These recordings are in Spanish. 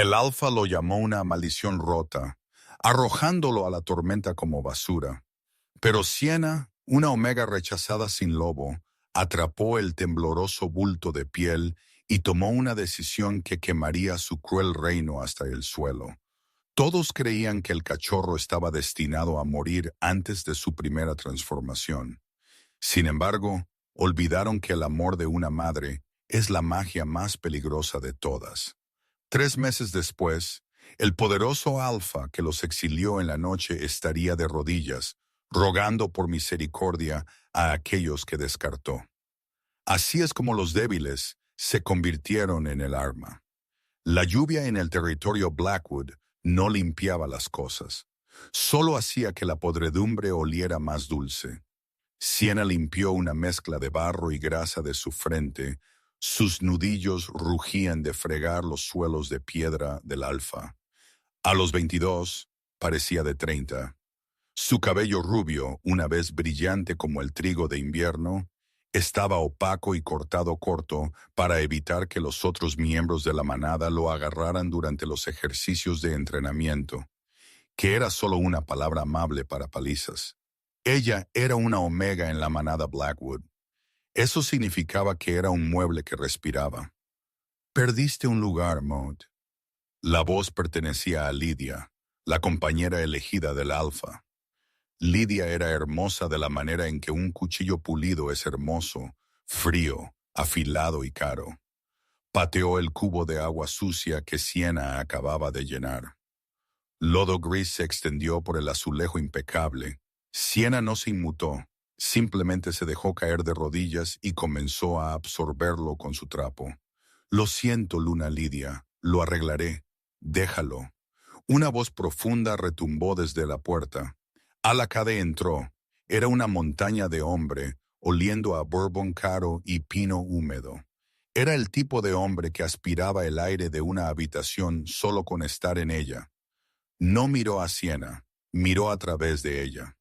El alfa lo llamó una maldición rota, arrojándolo a la tormenta como basura. Pero Siena, una omega rechazada sin lobo, atrapó el tembloroso bulto de piel y tomó una decisión que quemaría su cruel reino hasta el suelo. Todos creían que el cachorro estaba destinado a morir antes de su primera transformación. Sin embargo, olvidaron que el amor de una madre es la magia más peligrosa de todas. 3 meses después, el poderoso Alfa que los exilió en la noche estaría de rodillas, rogando por misericordia a aquellos que descartó. Así es como los débiles se convirtieron en el arma. La lluvia en el territorio Blackwood no limpiaba las cosas, solo hacía que la podredumbre oliera más dulce. Siena limpió una mezcla de barro y grasa de su frente. Sus nudillos rugían de fregar los suelos de piedra del Alfa. A los 22, parecía de 30. Su cabello rubio, una vez brillante como el trigo de invierno, estaba opaco y cortado corto para evitar que los otros miembros de la manada lo agarraran durante los ejercicios de entrenamiento, que era solo una palabra amable para palizas. Ella era una omega en la manada Blackwood. Eso significaba que era un mueble que respiraba. Perdiste un lugar, Maud. La voz pertenecía a Lydia, la compañera elegida del Alfa. Lydia era hermosa de la manera en que un cuchillo pulido es hermoso, frío, afilado y caro. Pateó el cubo de agua sucia que Siena acababa de llenar. Lodo gris se extendió por el azulejo impecable. Siena no se inmutó, simplemente se dejó caer de rodillas y comenzó a absorberlo con su trapo. Lo siento, Luna Lydia, lo arreglaré. Déjalo. Una voz profunda retumbó desde la puerta. Alacade entró. Era una montaña de hombre, oliendo a bourbon caro y pino húmedo. Era el tipo de hombre que aspiraba el aire de una habitación solo con estar en ella. No miró a Siena, miró a través de ella.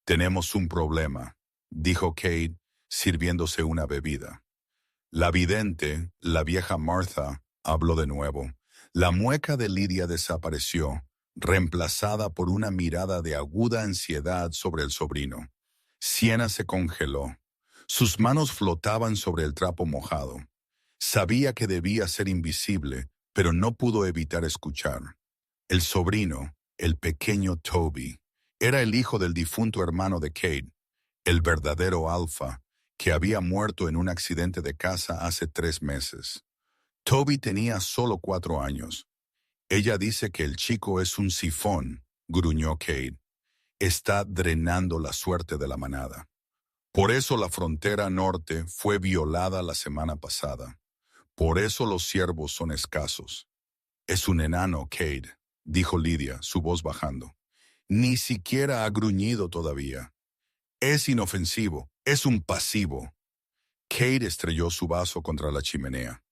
«Tenemos un problema», dijo Kate, sirviéndose una bebida. La vidente, la vieja Martha, habló de nuevo. La mueca de Lydia desapareció, reemplazada por una mirada de aguda ansiedad sobre el sobrino. Siena se congeló. Sus manos flotaban sobre el trapo mojado. Sabía que debía ser invisible, pero no pudo evitar escuchar. El sobrino, el pequeño Toby, era el hijo del difunto hermano de Kate, el verdadero Alfa, que había muerto en un accidente de casa hace 3 meses. Toby tenía solo 4 años. Ella dice que el chico es un sifón, gruñó Kate. Está drenando la suerte de la manada. Por eso la frontera norte fue violada la semana pasada. Por eso los ciervos son escasos. Es un enano, Kate, dijo Lydia, su voz bajando. Ni siquiera ha gruñido todavía. Es inofensivo, es un pasivo. Kate estrelló su vaso contra la chimenea.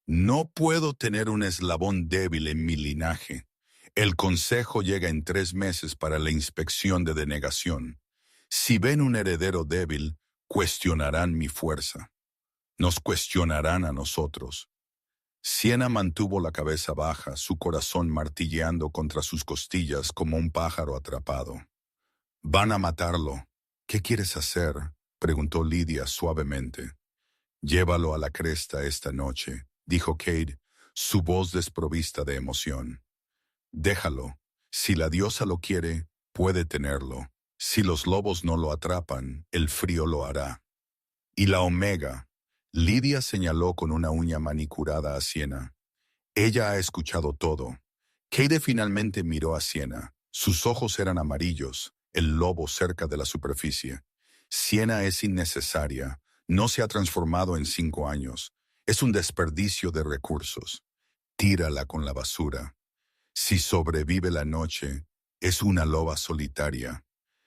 No puedo tener un eslabón débil en mi linaje. El consejo llega en 3 meses para la inspección de denegación. Si ven un heredero débil, cuestionarán mi fuerza. Nos cuestionarán a nosotros. Siena mantuvo la cabeza baja, su corazón martilleando contra sus costillas como un pájaro atrapado. «Van a matarlo. ¿Qué quieres hacer?», preguntó Lydia suavemente. «Llévalo a la cresta esta noche», dijo Kate, su voz desprovista de emoción. «Déjalo. Si la diosa lo quiere, puede tenerlo. Si los lobos no lo atrapan, el frío lo hará». «Y la omega», Lydia señaló con una uña manicurada a Siena. «Ella ha escuchado todo». Kate finalmente miró a Siena. Sus ojos eran amarillos, el lobo cerca de la superficie. «Siena es innecesaria. No se ha transformado en 5 años. Es un desperdicio de recursos. Tírala con la basura. Si sobrevive la noche, es una loba solitaria.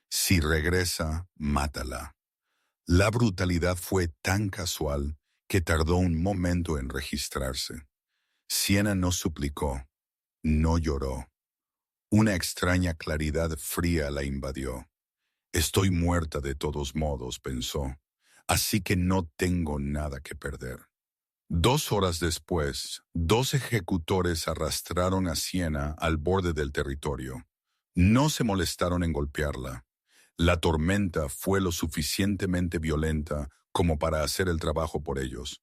Si regresa, mátala». La brutalidad fue tan casual que tardó un momento en registrarse. Siena no suplicó, no lloró. Una extraña claridad fría la invadió. «Estoy muerta de todos modos», pensó, «así que no tengo nada que perder». 2 horas después, 2 ejecutores arrastraron a Siena al borde del territorio. No se molestaron en golpearla. La tormenta fue lo suficientemente violenta como para hacer el trabajo por ellos.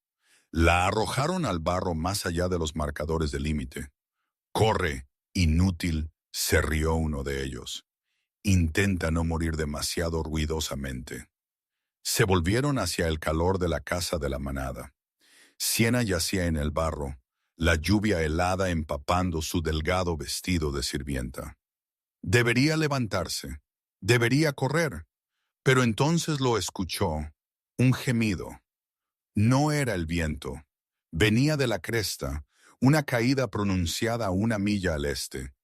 La arrojaron al barro más allá de los marcadores de límite. «Corre, inútil», se rió uno de ellos. «Intenta no morir demasiado ruidosamente». Se volvieron hacia el calor de la casa de la manada. Siena yacía en el barro, la lluvia helada empapando su delgado vestido de sirvienta. Debería levantarse, debería correr, pero entonces lo escuchó, un gemido. No era el viento, venía de la cresta, una caída pronunciada a 1 milla al este.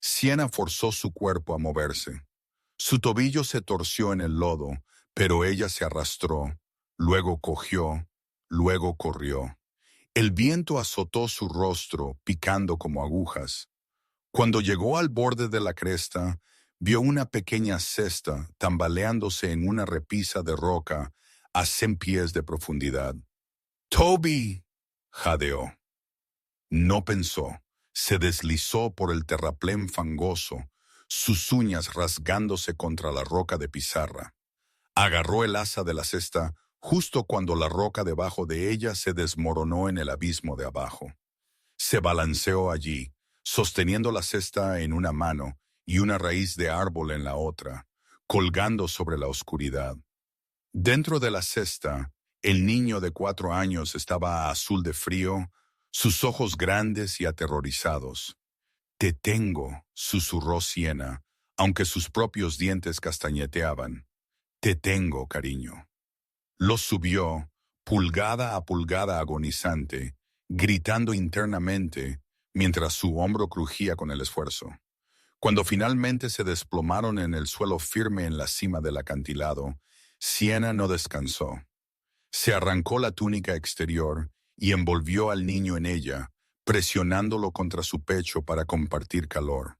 Siena forzó su cuerpo a moverse. Su tobillo se torció en el lodo, pero ella se arrastró, luego cogió, luego corrió. El viento azotó su rostro, picando como agujas. Cuando llegó al borde de la cresta, vio una pequeña cesta tambaleándose en una repisa de roca a 100 pies de profundidad. «¡Toby!», jadeó. No pensó, se deslizó por el terraplén fangoso, sus uñas rasgándose contra la roca de pizarra. Agarró el asa de la cesta justo cuando la roca debajo de ella se desmoronó en el abismo de abajo. Se balanceó allí, sosteniendo la cesta en una mano y una raíz de árbol en la otra, colgando sobre la oscuridad. Dentro de la cesta, el niño de 4 años estaba azul de frío, sus ojos grandes y aterrorizados. «Te tengo», susurró Siena, aunque sus propios dientes castañeteaban. «Te tengo, cariño». Lo subió, pulgada a pulgada agonizante, gritando internamente, mientras su hombro crujía con el esfuerzo. Cuando finalmente se desplomaron en el suelo firme en la cima del acantilado, Siena no descansó. Se arrancó la túnica exterior y envolvió al niño en ella, presionándolo contra su pecho para compartir calor.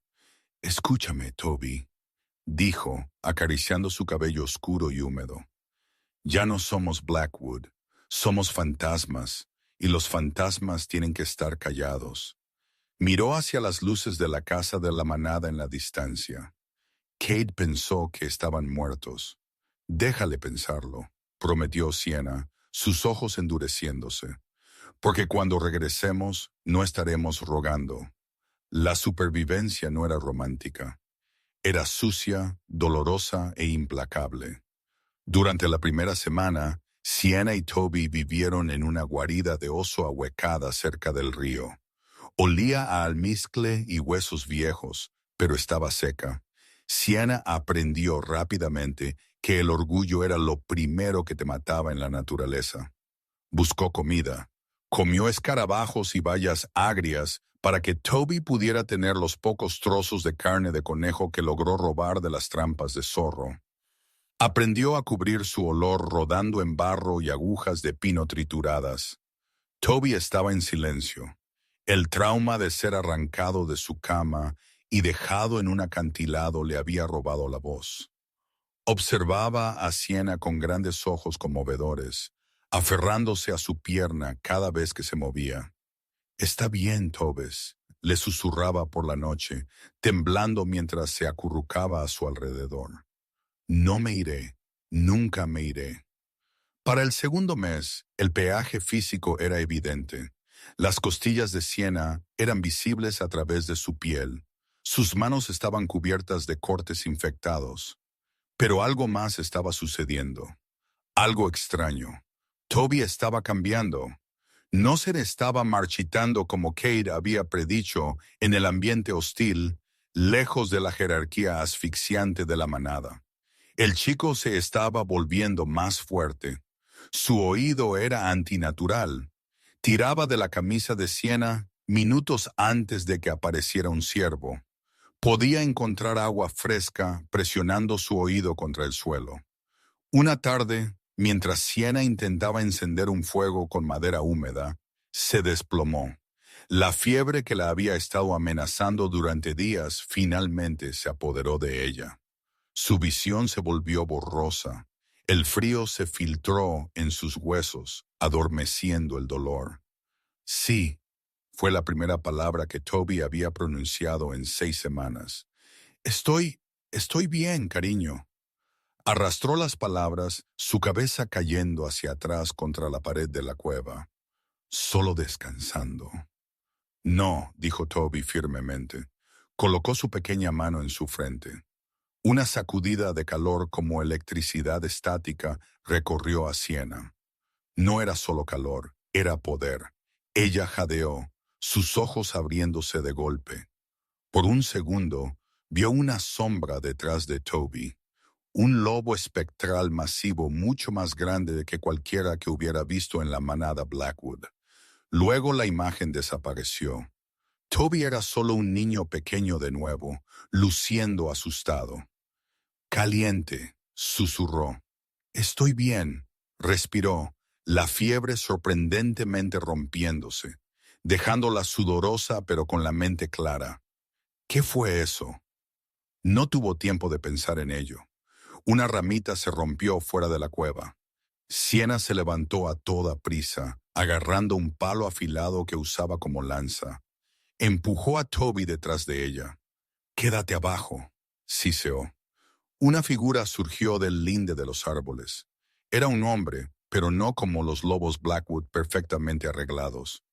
«Escúchame, Toby», dijo, acariciando su cabello oscuro y húmedo. «Ya no somos Blackwood, somos fantasmas, y los fantasmas tienen que estar callados». Miró hacia las luces de la casa de la manada en la distancia. Kate pensó que estaban muertos. «Déjale pensarlo», prometió Siena, sus ojos endureciéndose. «Porque cuando regresemos no estaremos rogando». La supervivencia no era romántica. Era sucia, dolorosa e implacable. Durante la primera semana, Siena y Toby vivieron en una guarida de oso ahuecada cerca del río. Olía a almizcle y huesos viejos, pero estaba seca. Siena aprendió rápidamente que el orgullo era lo primero que te mataba en la naturaleza. Buscó comida. Comió escarabajos y bayas agrias para que Toby pudiera tener los pocos trozos de carne de conejo que logró robar de las trampas de zorro. Aprendió a cubrir su olor rodando en barro y agujas de pino trituradas. Toby estaba en silencio. El trauma de ser arrancado de su cama y dejado en un acantilado le había robado la voz. Observaba a Siena con grandes ojos conmovedores, aferrándose a su pierna cada vez que se movía. «Está bien, Tobes», le susurraba por la noche, temblando mientras se acurrucaba a su alrededor. «No me iré, nunca me iré». Para el segundo mes, el peaje físico era evidente. Las costillas de Siena eran visibles a través de su piel. Sus manos estaban cubiertas de cortes infectados. Pero algo más estaba sucediendo. Algo extraño. Toby estaba cambiando. No se estaba marchitando como Kate había predicho en el ambiente hostil, lejos de la jerarquía asfixiante de la manada. El chico se estaba volviendo más fuerte. Su oído era antinatural. Tiraba de la camisa de Siena minutos antes de que apareciera un ciervo. Podía encontrar agua fresca presionando su oído contra el suelo. Una tarde, mientras Siena intentaba encender un fuego con madera húmeda, se desplomó. La fiebre que la había estado amenazando durante días finalmente se apoderó de ella. Su visión se volvió borrosa. El frío se filtró en sus huesos, adormeciendo el dolor. Sí, fue la primera palabra que Toby había pronunciado en 6 semanas. Estoy bien, cariño. Arrastró las palabras, su cabeza cayendo hacia atrás contra la pared de la cueva. Solo descansando. No, dijo Toby firmemente. Colocó su pequeña mano en su frente. Una sacudida de calor como electricidad estática recorrió a Siena. No era solo calor, era poder. Ella jadeó, sus ojos abriéndose de golpe. Por un segundo, vio una sombra detrás de Toby. Un lobo espectral masivo mucho más grande que cualquiera que hubiera visto en la manada Blackwood. Luego la imagen desapareció. Toby era solo un niño pequeño de nuevo, luciendo asustado. Caliente, susurró. Estoy bien, respiró, la fiebre sorprendentemente rompiéndose, dejándola sudorosa pero con la mente clara. ¿Qué fue eso? No tuvo tiempo de pensar en ello. Una ramita se rompió fuera de la cueva. Siena se levantó a toda prisa, agarrando un palo afilado que usaba como lanza. Empujó a Toby detrás de ella. «Quédate abajo», siseó. Una figura surgió del linde de los árboles. Era un hombre, pero no como los lobos Blackwood perfectamente arreglados.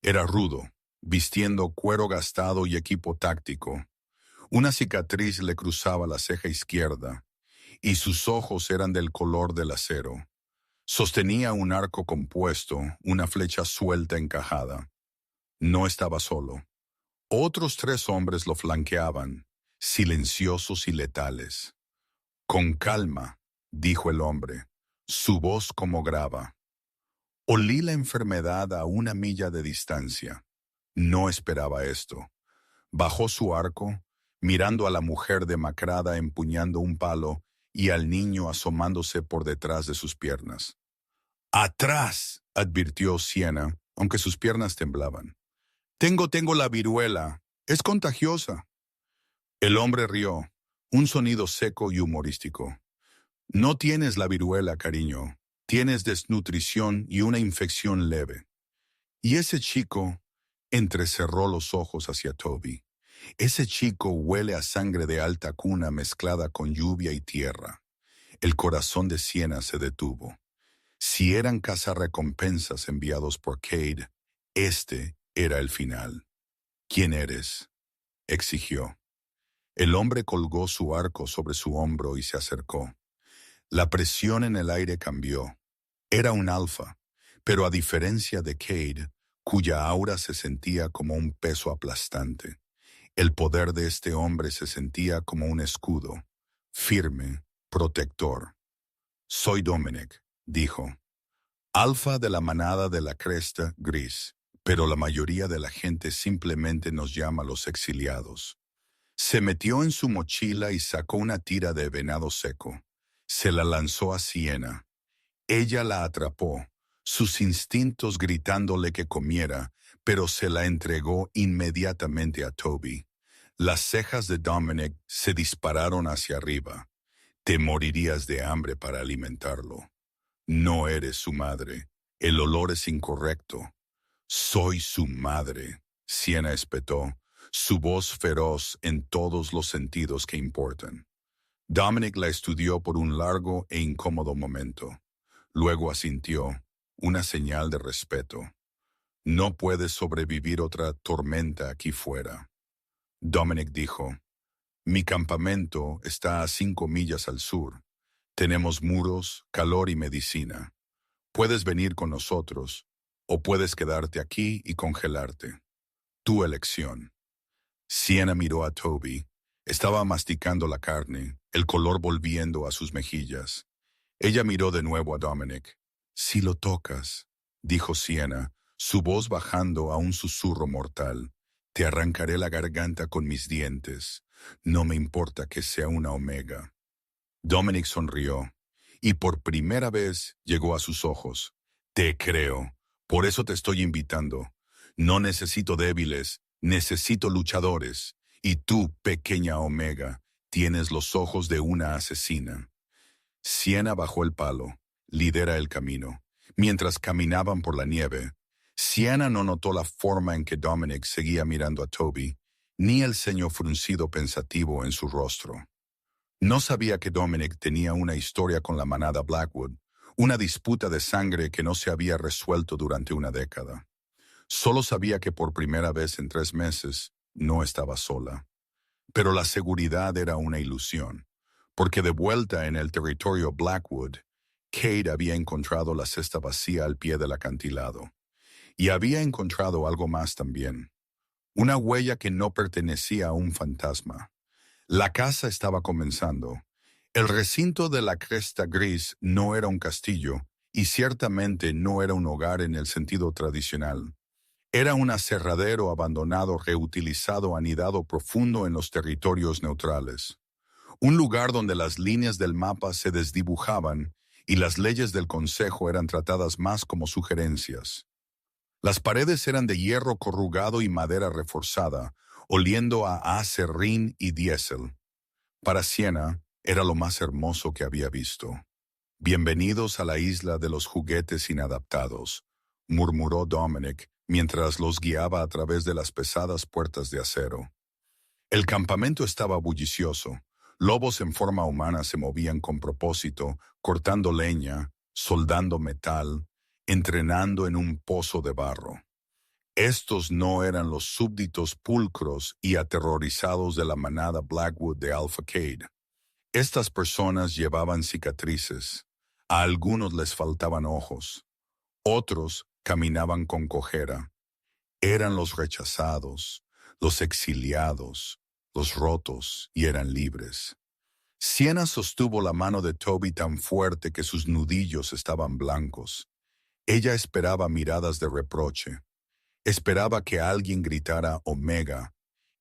Era rudo, vistiendo cuero gastado y equipo táctico. Una cicatriz le cruzaba la ceja izquierda, y sus ojos eran del color del acero. Sostenía un arco compuesto, una flecha suelta encajada. No estaba solo. Otros 3 hombres lo flanqueaban, silenciosos y letales. «Con calma», dijo el hombre, su voz como grava. Olí la enfermedad a 1 milla de distancia. No esperaba esto. Bajó su arco, mirando a la mujer demacrada empuñando un palo y al niño asomándose por detrás de sus piernas. «¡Atrás!», advirtió Siena, aunque sus piernas temblaban. Tengo la viruela. Es contagiosa». El hombre rió, un sonido seco y humorístico. «No tienes la viruela, cariño. Tienes desnutrición y una infección leve». Y ese chico entrecerró los ojos hacia Toby. Ese chico huele a sangre de alta cuna mezclada con lluvia y tierra. El corazón de Siena se detuvo. Si eran cazarrecompensas enviados por Cade, este era el final. «¿Quién eres?», exigió. El hombre colgó su arco sobre su hombro y se acercó. La presión en el aire cambió. Era un alfa, pero a diferencia de Cade, cuya aura se sentía como un peso aplastante, el poder de este hombre se sentía como un escudo, firme, protector. «Soy Dominic», dijo. «Alfa de la manada de la cresta gris, pero la mayoría de la gente simplemente nos llama los exiliados». Se metió en su mochila y sacó una tira de venado seco. Se la lanzó a Siena. Ella la atrapó, sus instintos gritándole que comiera, pero se la entregó inmediatamente a Toby. Las cejas de Dominic se dispararon hacia arriba. «Te morirías de hambre para alimentarlo. No eres su madre. El olor es incorrecto». «Soy su madre», Siena espetó, su voz feroz en todos los sentidos que importan. Dominic la estudió por un largo e incómodo momento. Luego asintió, una señal de respeto. «No puedes sobrevivir otra tormenta aquí fuera». Dominic dijo, «Mi campamento está a 5 millas al sur. Tenemos muros, calor y medicina. Puedes venir con nosotros, o puedes quedarte aquí y congelarte. Tu elección». Siena miró a Toby. Estaba masticando la carne, el color volviendo a sus mejillas. Ella miró de nuevo a Dominic. «Si lo tocas», dijo Siena, su voz bajando a un susurro mortal, «te arrancaré la garganta con mis dientes. No me importa que sea una omega». Dominic sonrió, y por primera vez llegó a sus ojos. «Te creo. Por eso te estoy invitando. No necesito débiles, necesito luchadores. Y tú, pequeña omega, tienes los ojos de una asesina». Sienna bajó el palo, lidera el camino. Mientras caminaban por la nieve, Sienna no notó la forma en que Dominic seguía mirando a Toby, ni el ceño fruncido pensativo en su rostro. No sabía que Dominic tenía una historia con la manada Blackwood, una disputa de sangre que no se había resuelto durante una década. Solo sabía que por primera vez en 3 meses no estaba sola. Pero la seguridad era una ilusión, porque de vuelta en el territorio Blackwood, Kate había encontrado la cesta vacía al pie del acantilado. Y había encontrado algo más también, una huella que no pertenecía a un fantasma. La casa estaba comenzando. El recinto de la Cresta Gris no era un castillo, y ciertamente no era un hogar en el sentido tradicional. Era un aserradero abandonado reutilizado anidado profundo en los territorios neutrales. Un lugar donde las líneas del mapa se desdibujaban y las leyes del consejo eran tratadas más como sugerencias. Las paredes eran de hierro corrugado y madera reforzada, oliendo a acerrín y diésel. Para Sienna era lo más hermoso que había visto. «Bienvenidos a la isla de los juguetes inadaptados», murmuró Dominic mientras los guiaba a través de las pesadas puertas de acero. El campamento estaba bullicioso. Lobos en forma humana se movían con propósito, cortando leña, soldando metal, entrenando en un pozo de barro. Estos no eran los súbditos pulcros y aterrorizados de la manada Blackwood de Alpha Cade. Estas personas llevaban cicatrices. A algunos les faltaban ojos. Otros caminaban con cojera. Eran los rechazados, los exiliados, los rotos y eran libres. Sienna sostuvo la mano de Toby tan fuerte que sus nudillos estaban blancos. Ella esperaba miradas de reproche. Esperaba que alguien gritara Omega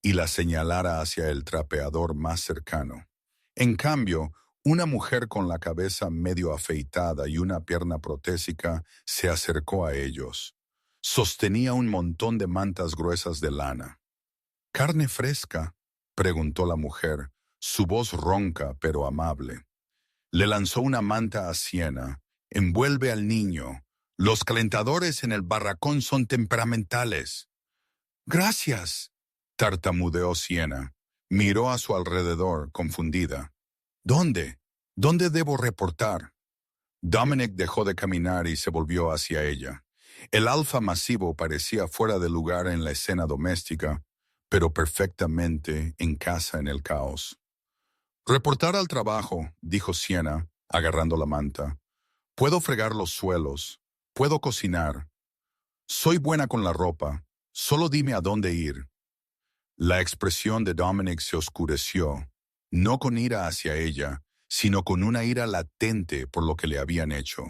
y la señalara hacia el trapeador más cercano. En cambio, una mujer con la cabeza medio afeitada y una pierna protésica se acercó a ellos. Sostenía un montón de mantas gruesas de lana. «¿Carne fresca?», preguntó la mujer, su voz ronca pero amable. Le lanzó una manta a Sienna. «Envuelve al niño. Los calentadores en el barracón son temperamentales». «Gracias», tartamudeó Sienna. Miró a su alrededor, confundida. «¿Dónde? ¿Dónde debo reportar?» Dominic dejó de caminar y se volvió hacia ella. El alfa masivo parecía fuera de lugar en la escena doméstica, pero perfectamente en casa en el caos. «Reportar al trabajo», dijo Sienna, agarrando la manta. «Puedo fregar los suelos. Puedo cocinar. Soy buena con la ropa. Solo dime a dónde ir». La expresión de Dominic se oscureció, no con ira hacia ella, sino con una ira latente por lo que le habían hecho.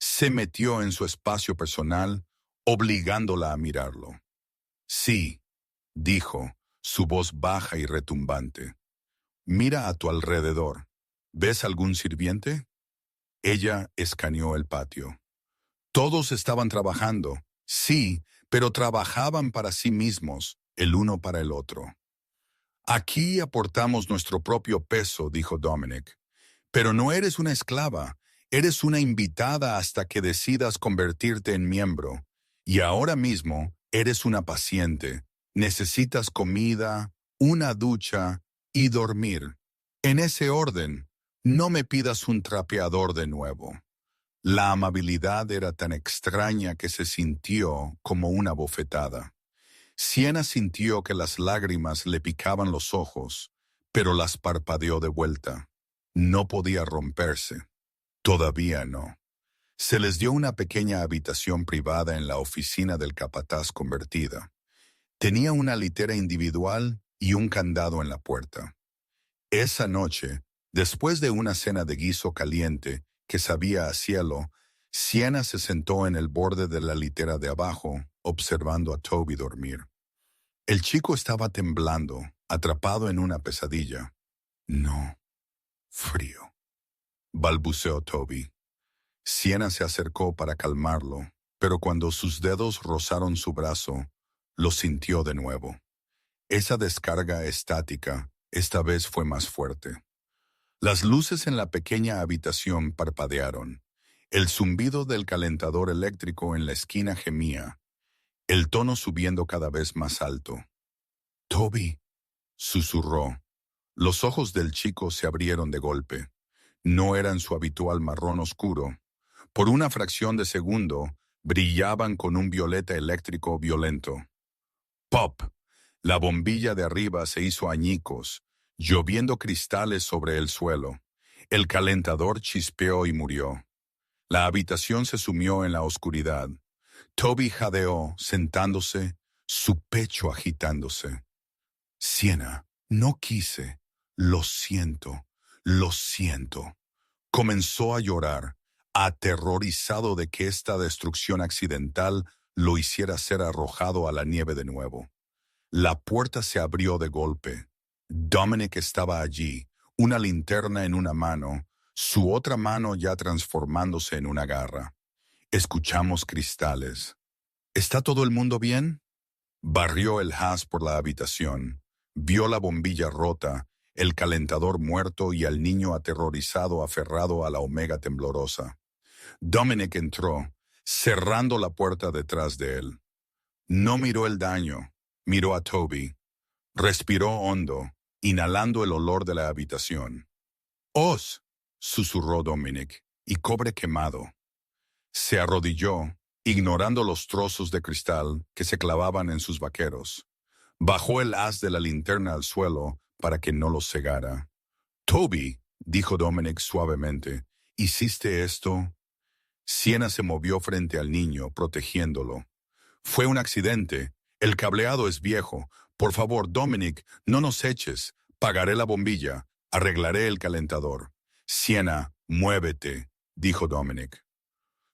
Se metió en su espacio personal, obligándola a mirarlo. «Sí», dijo, su voz baja y retumbante. «Mira a tu alrededor. ¿Ves algún sirviente?» Ella escaneó el patio. Todos estaban trabajando, sí, pero trabajaban para sí mismos, el uno para el otro. «Aquí aportamos nuestro propio peso», dijo Dominic. «Pero no eres una esclava, eres una invitada hasta que decidas convertirte en miembro. Y ahora mismo eres una paciente. Necesitas comida, una ducha y dormir. En ese orden, no me pidas un trapeador de nuevo». La amabilidad era tan extraña que se sintió como una bofetada. Sienna sintió que las lágrimas le picaban los ojos, pero las parpadeó de vuelta. No podía romperse. Todavía no. Se les dio una pequeña habitación privada en la oficina del capataz convertida. Tenía una litera individual y un candado en la puerta. Esa noche, después de una cena de guiso caliente que sabía a cielo, Sienna se sentó en el borde de la litera de abajo, observando a Toby dormir. El chico estaba temblando, atrapado en una pesadilla. «No, frío», balbuceó Toby. Sienna se acercó para calmarlo, pero cuando sus dedos rozaron su brazo, lo sintió de nuevo. Esa descarga estática esta vez fue más fuerte. Las luces en la pequeña habitación parpadearon. El zumbido del calentador eléctrico en la esquina gemía, el tono subiendo cada vez más alto. «Toby», susurró. Los ojos del chico se abrieron de golpe. No eran su habitual marrón oscuro. Por una fracción de segundo, brillaban con un violeta eléctrico violento. ¡Pop! La bombilla de arriba se hizo añicos, lloviendo cristales sobre el suelo. El calentador chispeó y murió. La habitación se sumió en la oscuridad. Toby jadeó, sentándose, su pecho agitándose. «Sienna, no quise. Lo siento, lo siento». Comenzó a llorar, aterrorizado de que esta destrucción accidental lo hiciera ser arrojado a la nieve de nuevo. La puerta se abrió de golpe. Dominic estaba allí, una linterna en una mano, su otra mano ya transformándose en una garra. Escuchamos cristales. «¿Está todo el mundo bien?» Barrió el haz por la habitación. Vio la bombilla rota, el calentador muerto y al niño aterrorizado aferrado a la omega temblorosa. Dominic entró, cerrando la puerta detrás de él. No miró el daño, miró a Toby. Respiró hondo, inhalando el olor de la habitación. «¡Os!», susurró Dominic, «y cobre quemado». Se arrodilló, ignorando los trozos de cristal que se clavaban en sus vaqueros. Bajó el haz de la linterna al suelo para que no los cegara. «Toby», dijo Dominic suavemente, «¿hiciste esto?» Sienna se movió frente al niño, protegiéndolo. «Fue un accidente. El cableado es viejo. Por favor, Dominic, no nos eches. Pagaré la bombilla. Arreglaré el calentador». «Sienna, muévete», dijo Dominic.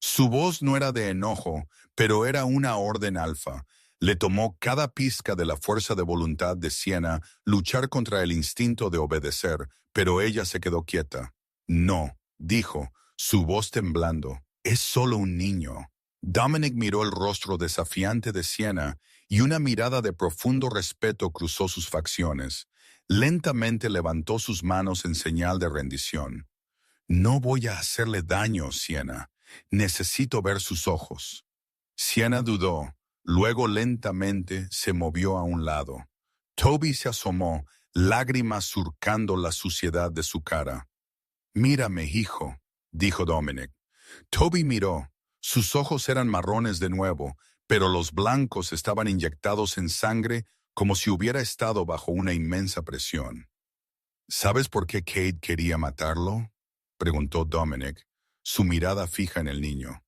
Su voz no era de enojo, pero era una orden alfa. Le tomó cada pizca de la fuerza de voluntad de Sienna luchar contra el instinto de obedecer, pero ella se quedó quieta. «No», dijo, su voz temblando. «Es solo un niño». Dominic miró el rostro desafiante de Sienna y una mirada de profundo respeto cruzó sus facciones. Lentamente levantó sus manos en señal de rendición. «No voy a hacerle daño, Sienna. Necesito ver sus ojos». Sienna dudó. Luego lentamente se movió a un lado. Toby se asomó, lágrimas surcando la suciedad de su cara. «Mírame, hijo», dijo Dominic. Toby miró. Sus ojos eran marrones de nuevo, pero los blancos estaban inyectados en sangre como si hubiera estado bajo una inmensa presión. «¿Sabes por qué Kate quería matarlo?», preguntó Dominic, su mirada fija en el niño.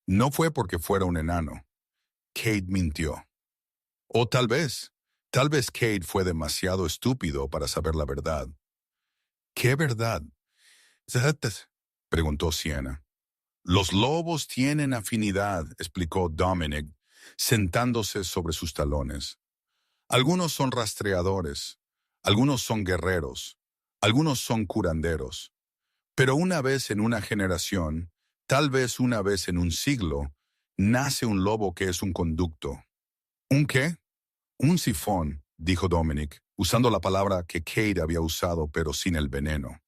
«No fue porque fuera un enano». Kate mintió. O tal vez Kate fue demasiado estúpido para saber la verdad. «¿Qué verdad?», preguntó Sienna. «Los lobos tienen afinidad», explicó Dominic, sentándose sobre sus talones. «Algunos son rastreadores, algunos son guerreros, algunos son curanderos. Pero una vez en una generación, tal vez una vez en un siglo, nace un lobo que es un conducto». «¿Un qué?». «Un sifón», dijo Dominic, usando la palabra que Kate había usado pero sin el veneno.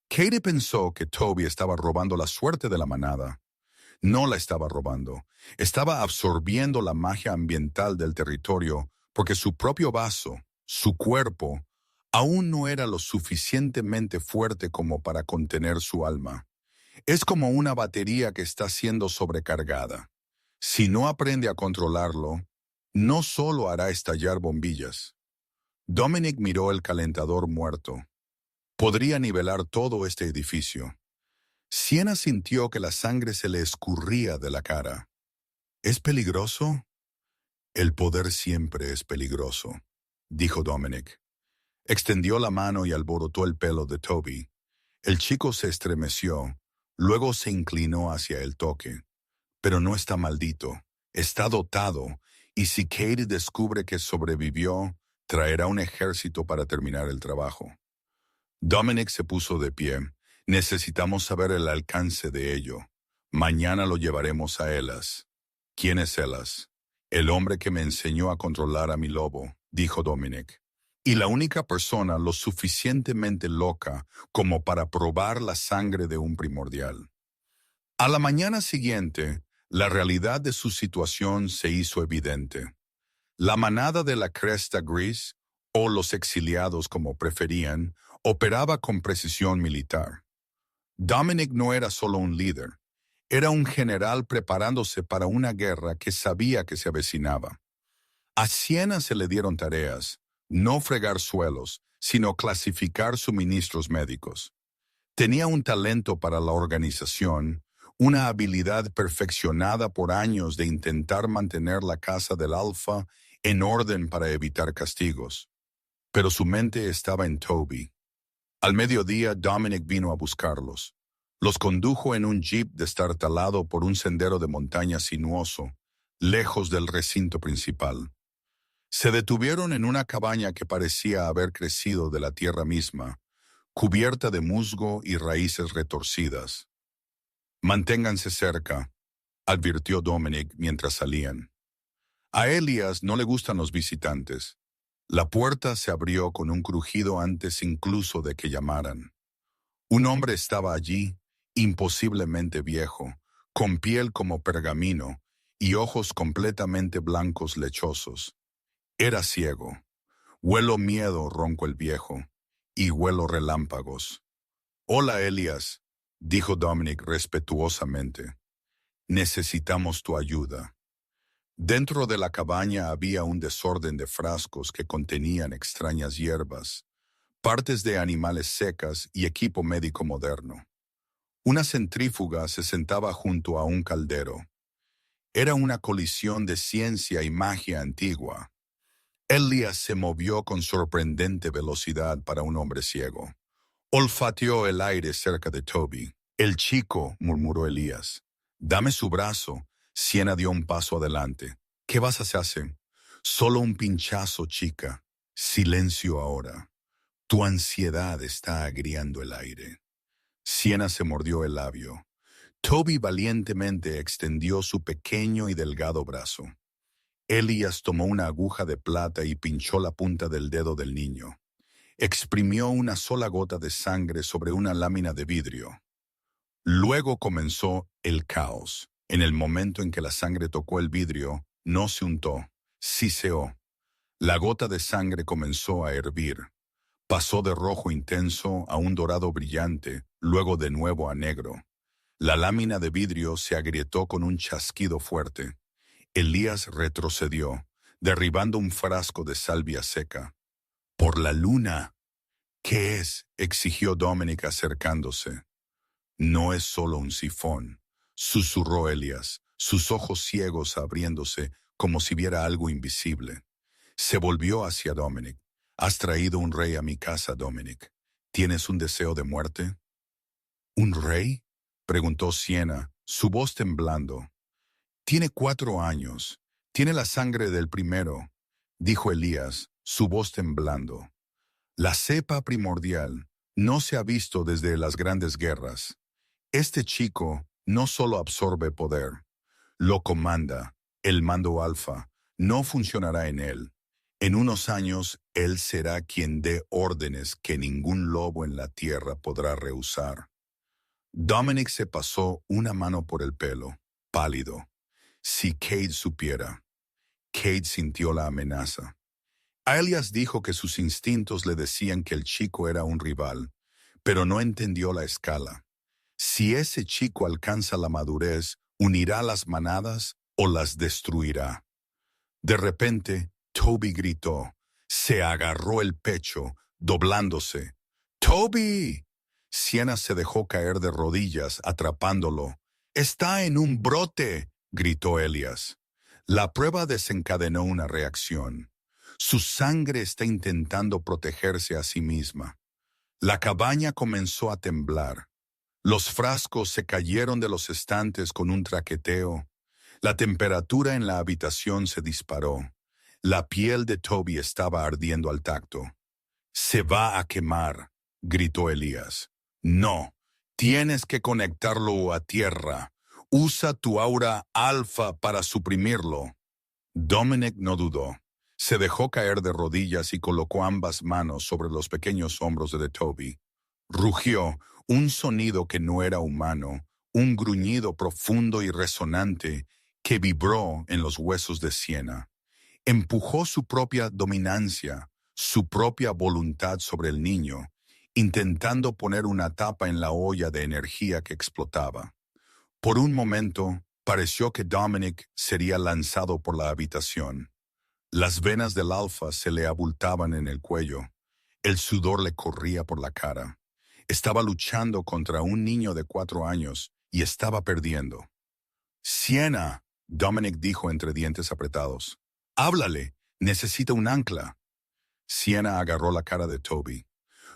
Kate pensó que Toby estaba robando la suerte de la manada. No la estaba robando. Estaba absorbiendo la magia ambiental del territorio porque su propio vaso, su cuerpo, aún no era lo suficientemente fuerte como para contener su alma. Es como una batería que está siendo sobrecargada. Si no aprende a controlarlo, no solo hará estallar bombillas. Dominic miró el calentador muerto. Podría nivelar todo este edificio. Sienna sintió que la sangre se le escurría de la cara. «¿Es peligroso?». «El poder siempre es peligroso», dijo Dominic. Extendió la mano y alborotó el pelo de Toby. El chico se estremeció, luego se inclinó hacia el toque. «Pero no está maldito, está dotado, y si Kate descubre que sobrevivió, traerá un ejército para terminar el trabajo». Dominic se puso de pie. «Necesitamos saber el alcance de ello. Mañana lo llevaremos a Elas». «¿Quién es Elas?». «El hombre que me enseñó a controlar a mi lobo», dijo Dominic. y la única persona lo suficientemente loca como para probar la sangre de un primordial. A la mañana siguiente, la realidad de su situación se hizo evidente. La manada de la Cresta Gris, o los exiliados como preferían, operaba con precisión militar. Dominic no era solo un líder, era un general preparándose para una guerra que sabía que se avecinaba. A Siena se le dieron tareas, no fregar suelos, sino clasificar suministros médicos. Tenía un talento para la organización, una habilidad perfeccionada por años de intentar mantener la casa del Alfa en orden para evitar castigos. Pero su mente estaba en Toby. Al mediodía, Dominic vino a buscarlos. Los condujo en un jeep destartalado por un sendero de montaña sinuoso, lejos del recinto principal. Se detuvieron en una cabaña que parecía haber crecido de la tierra misma, cubierta de musgo y raíces retorcidas. «Manténganse cerca», advirtió Dominic mientras salían. A Elias no le gustan los visitantes. La puerta se abrió con un crujido antes incluso de que llamaran. Un hombre estaba allí, imposiblemente viejo, con piel como pergamino y ojos completamente blancos lechosos. Era ciego. «Huelo miedo», roncó el viejo, «y huelo relámpagos». «Hola, Elias», dijo Dominic respetuosamente. «Necesitamos tu ayuda». Dentro de la cabaña había un desorden de frascos que contenían extrañas hierbas, partes de animales secas y equipo médico moderno. Una centrífuga se sentaba junto a un caldero. Era una colisión de ciencia y magia antigua. Elias se movió con sorprendente velocidad para un hombre ciego. Olfateó el aire cerca de Toby. «El chico», murmuró Elías. «Dame su brazo». Siena dio un paso adelante. «¿Qué vas a hacer?» «Solo un pinchazo, chica. Silencio ahora. Tu ansiedad está agriando el aire». Siena se mordió el labio. Toby valientemente extendió su pequeño y delgado brazo. Elías tomó una aguja de plata y pinchó la punta del dedo del niño. Exprimió una sola gota de sangre sobre una lámina de vidrio. Luego comenzó el caos. En el momento en que la sangre tocó el vidrio, no se untó, siseó. La gota de sangre comenzó a hervir. Pasó de rojo intenso a un dorado brillante, luego de nuevo a negro. La lámina de vidrio se agrietó con un chasquido fuerte. Elías retrocedió, derribando un frasco de salvia seca. «¡Por la luna!» «¿Qué es?», exigió Dominic acercándose. «No es solo un sifón», susurró Elias, sus ojos ciegos abriéndose como si viera algo invisible. Se volvió hacia Dominic. «¿Has traído un rey a mi casa, Dominic? ¿Tienes un deseo de muerte?» «¿Un rey?», preguntó Siena, su voz temblando. «Tiene 4 años. Tiene la sangre del primero», dijo Elías, su voz temblando. «La cepa primordial no se ha visto desde las grandes guerras. Este chico no solo absorbe poder, lo comanda. El mando alfa no funcionará en él. En unos años, él será quien dé órdenes que ningún lobo en la tierra podrá rehusar». Dominic se pasó una mano por el pelo, pálido. Si Cade supiera. Cade sintió la amenaza. Elias dijo que sus instintos le decían que el chico era un rival, pero no entendió la escala. Si ese chico alcanza la madurez, ¿unirá las manadas o las destruirá? De repente, Toby gritó. Se agarró el pecho, doblándose. «¡Toby!». Siena se dejó caer de rodillas, atrapándolo. «¡Está en un brote!», gritó Elias. La prueba desencadenó una reacción. Su sangre está intentando protegerse a sí misma. La cabaña comenzó a temblar. Los frascos se cayeron de los estantes con un traqueteo. La temperatura en la habitación se disparó. La piel de Toby estaba ardiendo al tacto. «Se va a quemar», gritó Elías. «No, tienes que conectarlo a tierra. Usa tu aura alfa para suprimirlo». Dominic no dudó. Se dejó caer de rodillas y colocó ambas manos sobre los pequeños hombros de Toby. Rugió, un sonido que no era humano, un gruñido profundo y resonante que vibró en los huesos de Sienna. Empujó su propia dominancia, su propia voluntad sobre el niño, intentando poner una tapa en la olla de energía que explotaba. Por un momento, pareció que Dominic sería lanzado por la habitación. Las venas del alfa se le abultaban en el cuello. El sudor le corría por la cara. Estaba luchando contra un niño de 4 años y estaba perdiendo. «Sienna», Dominic dijo entre dientes apretados. «Háblale, necesita un ancla». Sienna agarró la cara de Toby.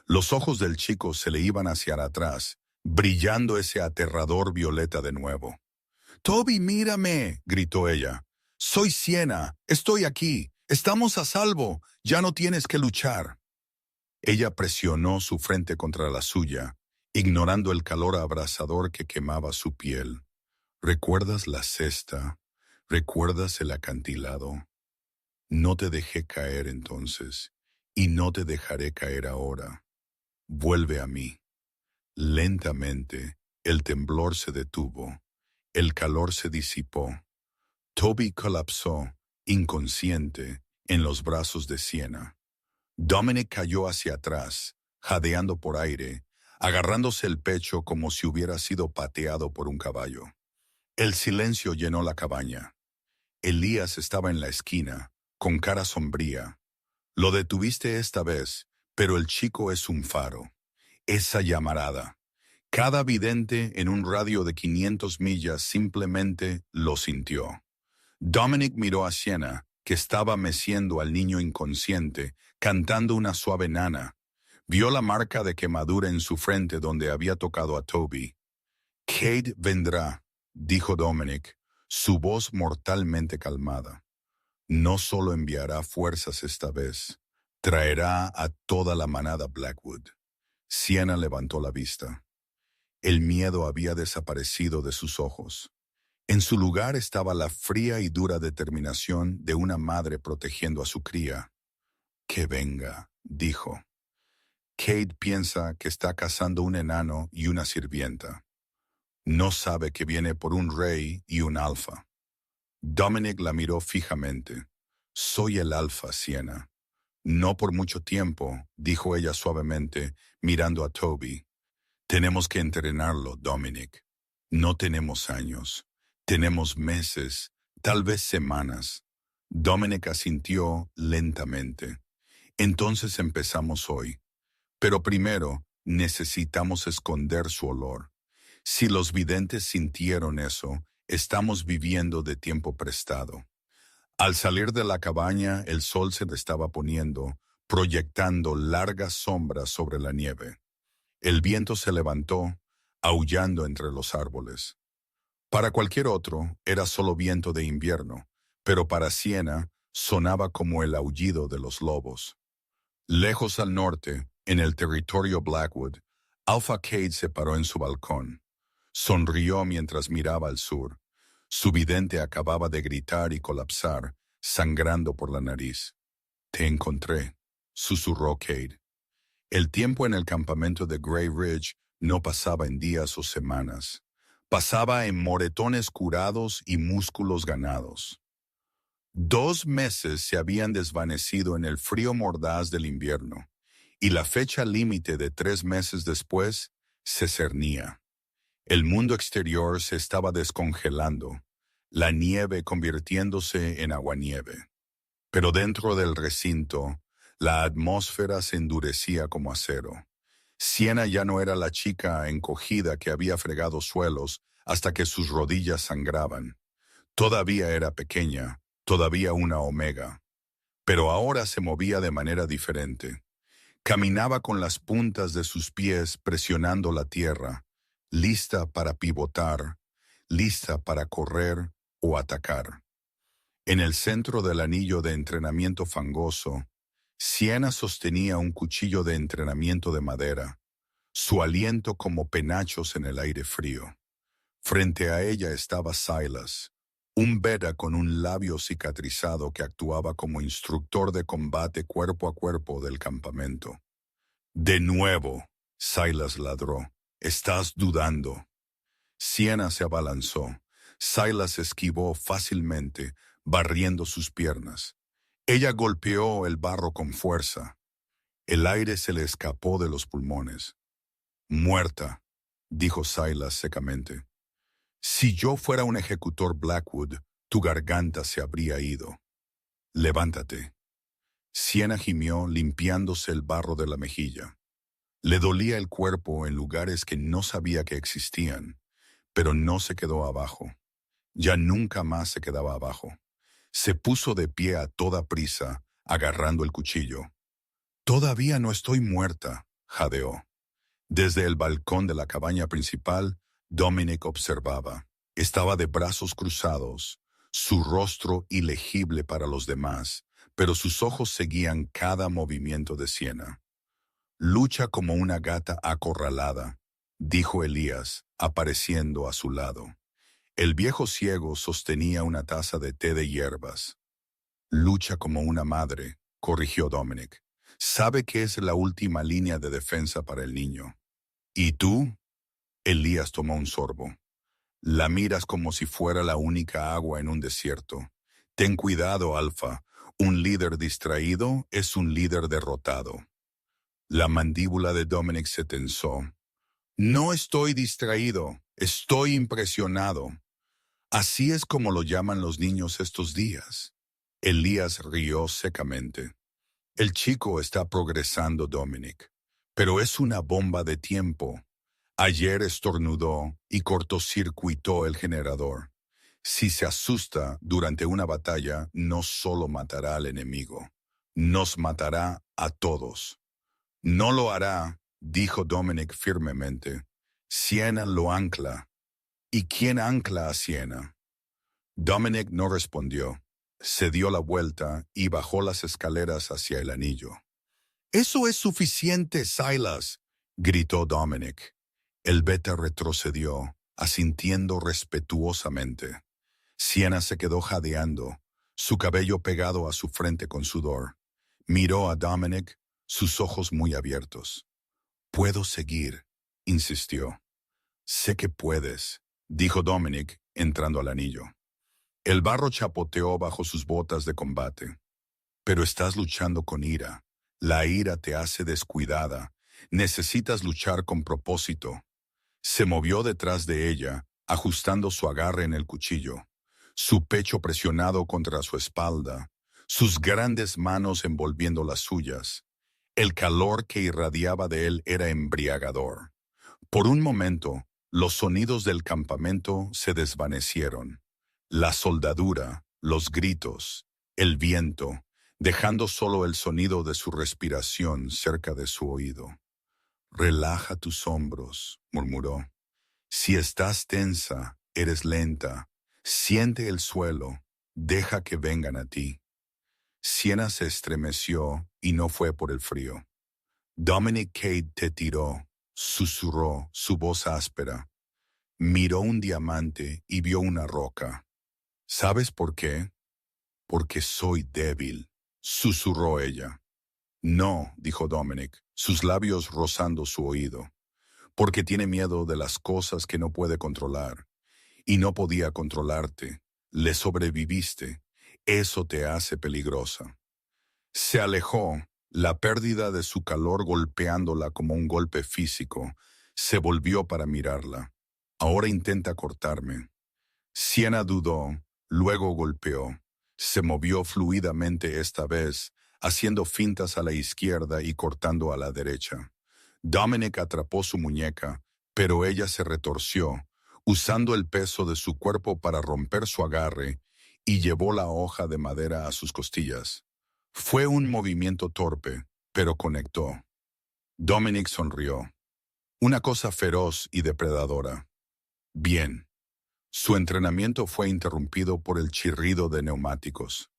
Los ojos del chico se le iban hacia atrás, brillando ese aterrador violeta de nuevo. «Toby, mírame», gritó ella. «Soy Sienna, estoy aquí, estamos a salvo, ya no tienes que luchar». Ella presionó su frente contra la suya, ignorando el calor abrasador que quemaba su piel. «¿Recuerdas la cesta? ¿Recuerdas el acantilado? No te dejé caer entonces, y no te dejaré caer ahora. Vuelve a mí». Lentamente, el temblor se detuvo. El calor se disipó. Toby colapsó, inconsciente, en los brazos de Sienna. Dominic cayó hacia atrás, jadeando por aire, agarrándose el pecho como si hubiera sido pateado por un caballo. El silencio llenó la cabaña. Elías estaba en la esquina, con cara sombría. «Lo detuviste esta vez, pero el chico es un faro. Esa llamarada. Cada vidente en un radio de 500 millas simplemente lo sintió». Dominic miró a Sienna, que estaba meciendo al niño inconsciente, cantando una suave nana. Vio la marca de quemadura en su frente donde había tocado a Toby. «Cade vendrá», dijo Dominic, su voz mortalmente calmada. «No solo enviará fuerzas esta vez, traerá a toda la manada Blackwood». Sienna levantó la vista. El miedo había desaparecido de sus ojos. En su lugar estaba la fría y dura determinación de una madre protegiendo a su cría. «Que venga», dijo. «Cade piensa que está cazando un enano y una sirvienta. No sabe que viene por un rey y un alfa». Dominic la miró fijamente. «Soy el alfa, Sienna». «No por mucho tiempo», dijo ella suavemente, mirando a Toby. «Tenemos que entrenarlo, Dominic. No tenemos años. Tenemos meses, tal vez semanas». Dominic asintió lentamente. «Entonces empezamos hoy. Pero primero necesitamos esconder su olor. Si los videntes sintieron eso, estamos viviendo de tiempo prestado». Al salir de la cabaña, el sol se estaba poniendo, proyectando largas sombras sobre la nieve. El viento se levantó, aullando entre los árboles. Para cualquier otro, era solo viento de invierno, pero para Sienna sonaba como el aullido de los lobos. Lejos al norte, en el territorio Blackwood, Alpha Cade se paró en su balcón. Sonrió mientras miraba al sur. Su vidente acababa de gritar y colapsar, sangrando por la nariz. «Te encontré», susurró Cade. El tiempo en el campamento de Grey Ridge no pasaba en días o semanas. Pasaba en moretones curados y músculos ganados. 2 meses se habían desvanecido en el frío mordaz del invierno, y la fecha límite de 3 meses después se cernía. El mundo exterior se estaba descongelando, la nieve convirtiéndose en aguanieve. Pero dentro del recinto, la atmósfera se endurecía como acero. Sienna ya no era la chica encogida que había fregado suelos hasta que sus rodillas sangraban. Todavía era pequeña, todavía una omega. Pero ahora se movía de manera diferente. Caminaba con las puntas de sus pies presionando la tierra, lista para pivotar, lista para correr o atacar. En el centro del anillo de entrenamiento fangoso, Sienna sostenía un cuchillo de entrenamiento de madera, su aliento como penachos en el aire frío. Frente a ella estaba Silas, Un beta con un labio cicatrizado que actuaba como instructor de combate cuerpo a cuerpo del campamento. De nuevo, Silas ladró. Estás dudando. Sienna se abalanzó. Silas esquivó fácilmente, barriendo sus piernas. Ella golpeó el barro con fuerza. El aire se le escapó de los pulmones. Muerta, dijo Silas secamente. Si yo fuera un ejecutor Blackwood, tu garganta se habría ido. Levántate. Sienna gimió limpiándose el barro de la mejilla. Le dolía el cuerpo en lugares que no sabía que existían, pero no se quedó abajo. Ya nunca más se quedaba abajo. Se puso de pie a toda prisa, agarrando el cuchillo. Todavía no estoy muerta, jadeó. Desde el balcón de la cabaña principal, Dominic observaba. Estaba de brazos cruzados, su rostro ilegible para los demás, pero sus ojos seguían cada movimiento de Sienna. Lucha como una gata acorralada, dijo Elías, apareciendo a su lado. El viejo ciego sostenía una taza de té de hierbas. Lucha como una madre, corrigió Dominic. Sabe que es la última línea de defensa para el niño. ¿Y tú? Elías tomó un sorbo. La miras como si fuera la única agua en un desierto. Ten cuidado, Alfa. Un líder distraído es un líder derrotado. La mandíbula de Dominic se tensó. No estoy distraído, estoy impresionado. Así es como lo llaman los niños estos días. Elías rió secamente. El chico está progresando, Dominic, pero es una bomba de tiempo. Ayer estornudó y cortocircuitó el generador. Si se asusta durante una batalla, no solo matará al enemigo, nos matará a todos. No lo hará, dijo Dominic firmemente. Sienna lo ancla. ¿Y quién ancla a Sienna? Dominic no respondió. Se dio la vuelta y bajó las escaleras hacia el anillo. «Eso es suficiente, Silas», gritó Dominic. El beta retrocedió, asintiendo respetuosamente. Sienna se quedó jadeando, su cabello pegado a su frente con sudor. Miró a Dominic, sus ojos muy abiertos. «Puedo seguir», insistió. «Sé que puedes», dijo Dominic, entrando al anillo. El barro chapoteó bajo sus botas de combate. «Pero estás luchando con ira. La ira te hace descuidada. Necesitas luchar con propósito». Se movió detrás de ella, ajustando su agarre en el cuchillo, su pecho presionado contra su espalda, sus grandes manos envolviendo las suyas. El calor que irradiaba de él era embriagador. Por un momento, los sonidos del campamento se desvanecieron. La soldadura, los gritos, el viento, dejando solo el sonido de su respiración cerca de su oído. «Relaja tus hombros», murmuró. «Si estás tensa, eres lenta. Siente el suelo. Deja que vengan a ti». Sienna se estremeció y no fue por el frío. «Dominic Cade te tiró», susurró, su voz áspera. Miró un diamante y vio una roca. «¿Sabes por qué?» «Porque soy débil», susurró ella. «No», dijo Dominic, sus labios rozando su oído. «Porque tiene miedo de las cosas que no puede controlar. Y no podía controlarte. Le sobreviviste. Eso te hace peligrosa». Se alejó, la pérdida de su calor golpeándola como un golpe físico. Se volvió para mirarla. «Ahora intenta cortarme». Sienna dudó, luego golpeó. Se movió fluidamente esta vez, haciendo fintas a la izquierda y cortando a la derecha. Dominic atrapó su muñeca, pero ella se retorció, usando el peso de su cuerpo para romper su agarre, y llevó la hoja de madera a sus costillas. Fue un movimiento torpe, pero conectó. Dominic sonrió. Una cosa feroz y depredadora. Bien. Su entrenamiento fue interrumpido por el chirrido de neumáticos.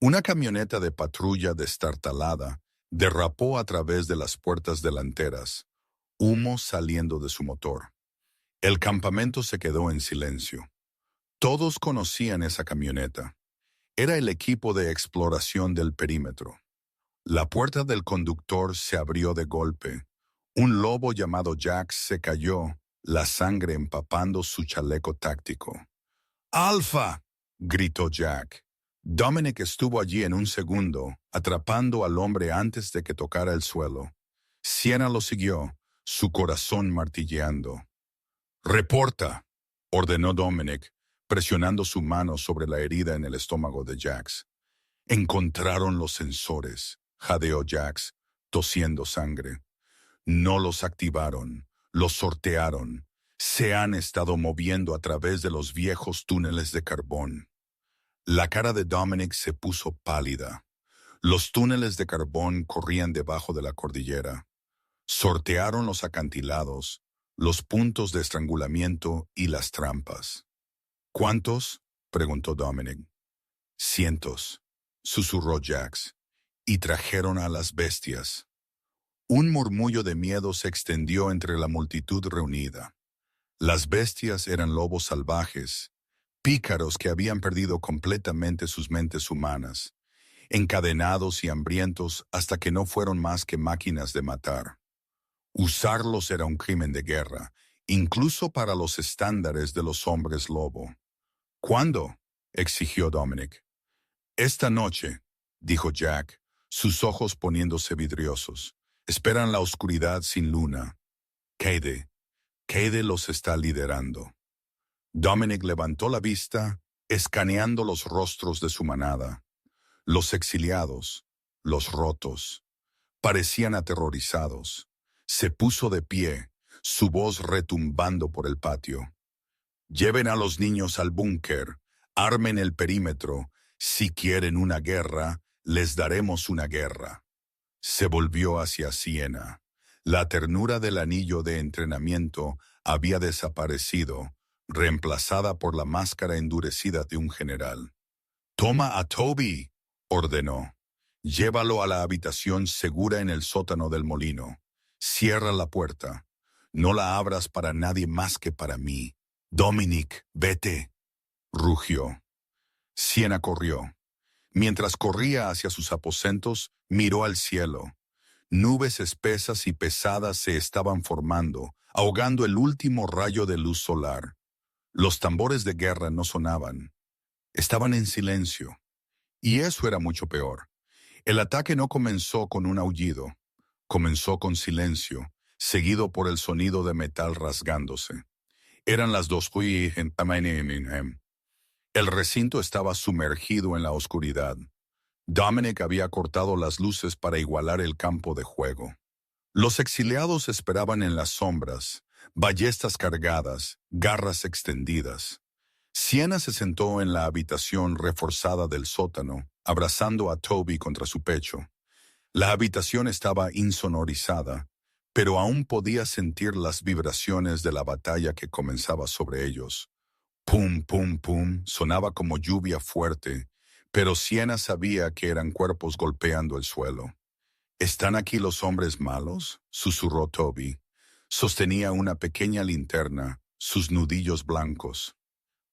Una camioneta de patrulla destartalada derrapó a través de las puertas delanteras, humo saliendo de su motor. El campamento se quedó en silencio. Todos conocían esa camioneta. Era el equipo de exploración del perímetro. La puerta del conductor se abrió de golpe. Un lobo llamado Jack se cayó, la sangre empapando su chaleco táctico. ¡Alfa!, gritó Jack. Dominic estuvo allí en un segundo, atrapando al hombre antes de que tocara el suelo. Sienna lo siguió, su corazón martilleando. «¡Reporta!», ordenó Dominic, presionando su mano sobre la herida en el estómago de Jax. «Encontraron los sensores», jadeó Jax, tosiendo sangre. «No los activaron, los sortearon. Se han estado moviendo a través de los viejos túneles de carbón». La cara de Dominic se puso pálida. Los túneles de carbón corrían debajo de la cordillera. Sortearon los acantilados, los puntos de estrangulamiento y las trampas. «¿Cuántos?», preguntó Dominic. «Cientos», susurró Jax. «Y trajeron a las bestias». Un murmullo de miedo se extendió entre la multitud reunida. Las bestias eran lobos salvajes, pícaros que habían perdido completamente sus mentes humanas, encadenados y hambrientos hasta que no fueron más que máquinas de matar. Usarlos era un crimen de guerra, incluso para los estándares de los hombres lobo. «¿Cuándo?», exigió Dominic. «Esta noche», dijo Jack, sus ojos poniéndose vidriosos. «Esperan la oscuridad sin luna. Cade los está liderando». Dominic levantó la vista, escaneando los rostros de su manada. Los exiliados, los rotos, parecían aterrorizados. Se puso de pie, su voz retumbando por el patio. «Lleven a los niños al búnker, armen el perímetro. Si quieren una guerra, les daremos una guerra». Se volvió hacia Sienna. La ternura del anillo de entrenamiento había desaparecido, reemplazada por la máscara endurecida de un general. «Toma a Toby», ordenó. «Llévalo a la habitación segura en el sótano del molino. Cierra la puerta. No la abras para nadie más que para mí. Dominic, vete», rugió. Sienna corrió. Mientras corría hacia sus aposentos, miró al cielo. Nubes espesas y pesadas se estaban formando, ahogando el último rayo de luz solar. Los tambores de guerra no sonaban. Estaban en silencio. Y eso era mucho peor. El ataque no comenzó con un aullido. Comenzó con silencio, seguido por el sonido de metal rasgándose. Eran las 2 p.m. El recinto estaba sumergido en la oscuridad. Dominic había cortado las luces para igualar el campo de juego. Los exiliados esperaban en las sombras, ballestas cargadas, garras extendidas. Sienna se sentó en la habitación reforzada del sótano, abrazando a Toby contra su pecho. La habitación estaba insonorizada, pero aún podía sentir las vibraciones de la batalla que comenzaba sobre ellos. Pum, pum, pum, sonaba como lluvia fuerte, pero Sienna sabía que eran cuerpos golpeando el suelo. «¿Están aquí los hombres malos?», susurró Toby. Sostenía una pequeña linterna, sus nudillos blancos.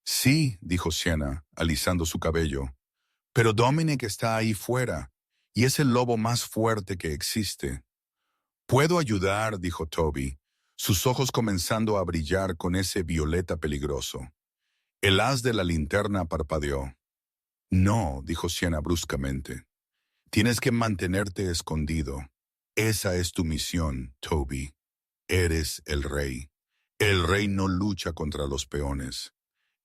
«Sí», dijo Sienna, alisando su cabello. «Pero Dominic está ahí fuera, y es el lobo más fuerte que existe». «Puedo ayudar», dijo Toby, sus ojos comenzando a brillar con ese violeta peligroso. El haz de la linterna parpadeó. «No», dijo Sienna bruscamente. «Tienes que mantenerte escondido. Esa es tu misión, Toby. Eres el rey. El rey no lucha contra los peones.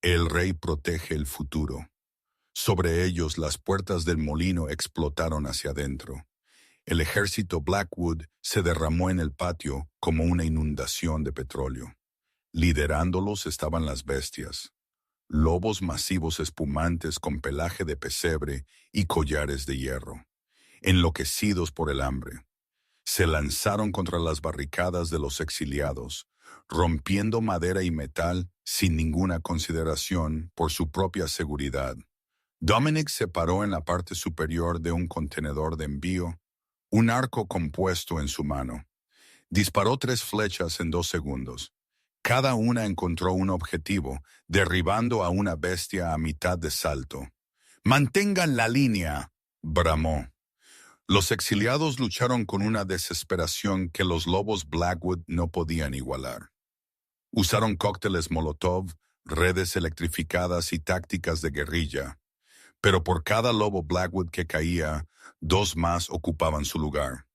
El rey protege el futuro». Sobre ellos las puertas del molino explotaron hacia adentro. El ejército Blackwood se derramó en el patio como una inundación de petróleo. Liderándolos estaban las bestias. Lobos masivos espumantes con pelaje de pesebre y collares de hierro, enloquecidos por el hambre. Se lanzaron contra las barricadas de los exiliados, rompiendo madera y metal sin ninguna consideración por su propia seguridad. Dominic se paró en la parte superior de un contenedor de envío, un arco compuesto en su mano. Disparó 3 flechas en 2 segundos. Cada una encontró un objetivo, derribando a una bestia a mitad de salto. «¡Mantengan la línea!», bramó. Los exiliados lucharon con una desesperación que los lobos Blackwood no podían igualar. Usaron cócteles Molotov, redes electrificadas y tácticas de guerrilla, pero por cada lobo Blackwood que caía, 2 más ocupaban su lugar.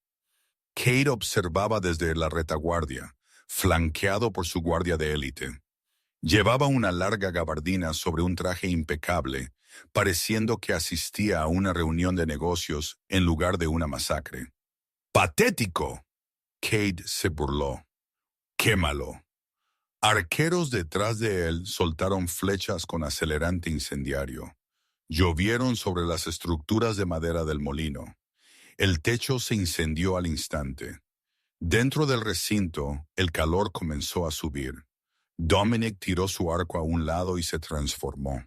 Cade observaba desde la retaguardia, flanqueado por su guardia de élite. Llevaba una larga gabardina sobre un traje impecable, pareciendo que asistía a una reunión de negocios en lugar de una masacre. ¡Patético!, Cade se burló. «¡Quémalo!». Arqueros detrás de él soltaron flechas con acelerante incendiario. Llovieron sobre las estructuras de madera del molino. El techo se incendió al instante. Dentro del recinto, el calor comenzó a subir. Dominic tiró su arco a un lado y se transformó.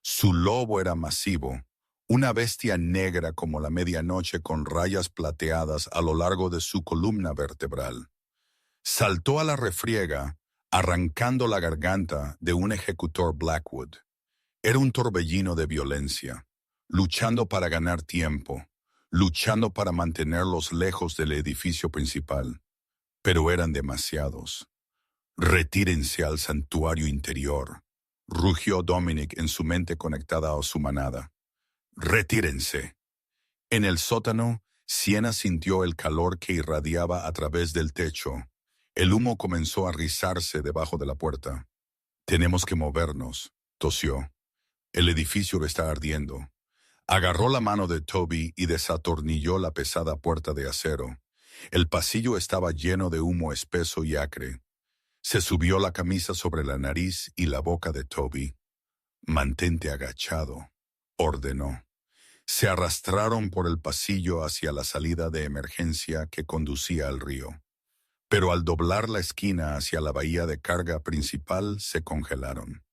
Su lobo era masivo, una bestia negra como la medianoche con rayas plateadas a lo largo de su columna vertebral. Saltó a la refriega, arrancando la garganta de un ejecutor Blackwood. Era un torbellino de violencia, luchando para ganar tiempo, luchando para mantenerlos lejos del edificio principal. Pero eran demasiados. «Retírense al santuario interior», rugió Dominic en su mente conectada a su manada. «Retírense». En el sótano, Sienna sintió el calor que irradiaba a través del techo. El humo comenzó a rizarse debajo de la puerta. «Tenemos que movernos», tosió. «El edificio está ardiendo». Agarró la mano de Toby y desatornilló la pesada puerta de acero. El pasillo estaba lleno de humo espeso y acre. Se subió la camisa sobre la nariz y la boca de Toby. «Mantente agachado», ordenó. Se arrastraron por el pasillo hacia la salida de emergencia que conducía al río. Pero al doblar la esquina hacia la bahía de carga principal, se congelaron.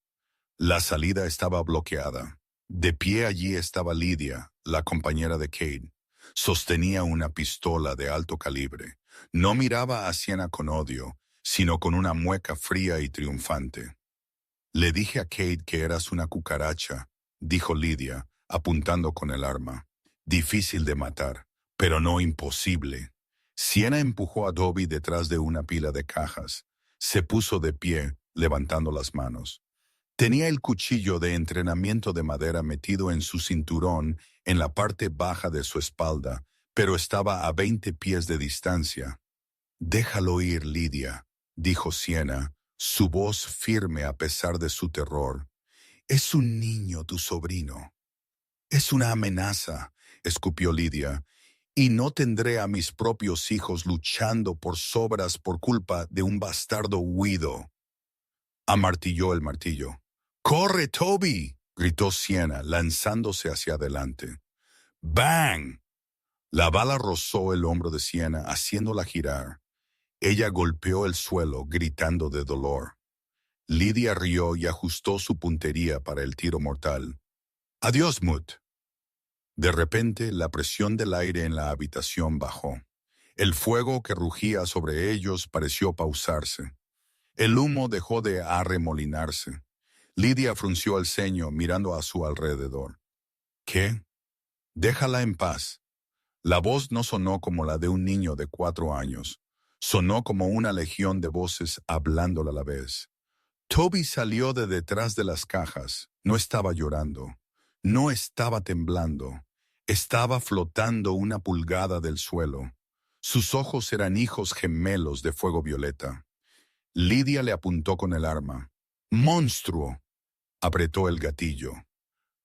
La salida estaba bloqueada. De pie allí estaba Lydia, la compañera de Cade. Sostenía una pistola de alto calibre. No miraba a Sienna con odio, sino con una mueca fría y triunfante. «Le dije a Cade que eras una cucaracha», dijo Lydia, apuntando con el arma. «Difícil de matar, pero no imposible». Sienna empujó a Dobby detrás de una pila de cajas. Se puso de pie, levantando las manos. Tenía el cuchillo de entrenamiento de madera metido en su cinturón en la parte baja de su espalda, pero estaba a 20 pies de distancia. «Déjalo ir, Lydia», dijo Sienna, su voz firme a pesar de su terror. «Es un niño, tu sobrino». «Es una amenaza», escupió Lydia, «y no tendré a mis propios hijos luchando por sobras por culpa de un bastardo huido». Amartilló el martillo. «¡Corre, Toby!», gritó Sienna, lanzándose hacia adelante. ¡Bang! La bala rozó el hombro de Sienna, haciéndola girar. Ella golpeó el suelo, gritando de dolor. Lydia rió y ajustó su puntería para el tiro mortal. «Adiós, Mut». De repente, la presión del aire en la habitación bajó. El fuego que rugía sobre ellos pareció pausarse. El humo dejó de arremolinarse. Lydia frunció el ceño mirando a su alrededor. «¿Qué? Déjala en paz». La voz no sonó como la de un niño de 4 años. Sonó como una legión de voces hablando a la vez. Toby salió de detrás de las cajas. No estaba llorando. No estaba temblando. Estaba flotando una pulgada del suelo. Sus ojos eran hijos gemelos de fuego violeta. Lydia le apuntó con el arma. «¡Monstruo!». Apretó el gatillo.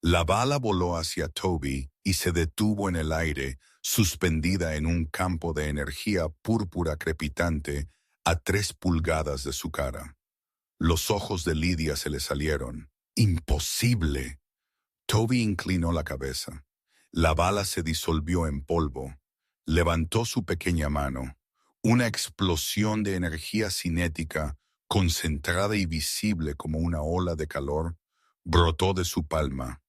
La bala voló hacia Toby y se detuvo en el aire, suspendida en un campo de energía púrpura crepitante a 3 pulgadas de su cara. Los ojos de Lydia se le salieron. «¡Imposible!». Toby inclinó la cabeza. La bala se disolvió en polvo. Levantó su pequeña mano. Una explosión de energía cinética, concentrada y visible como una ola de calor, brotó de su palma.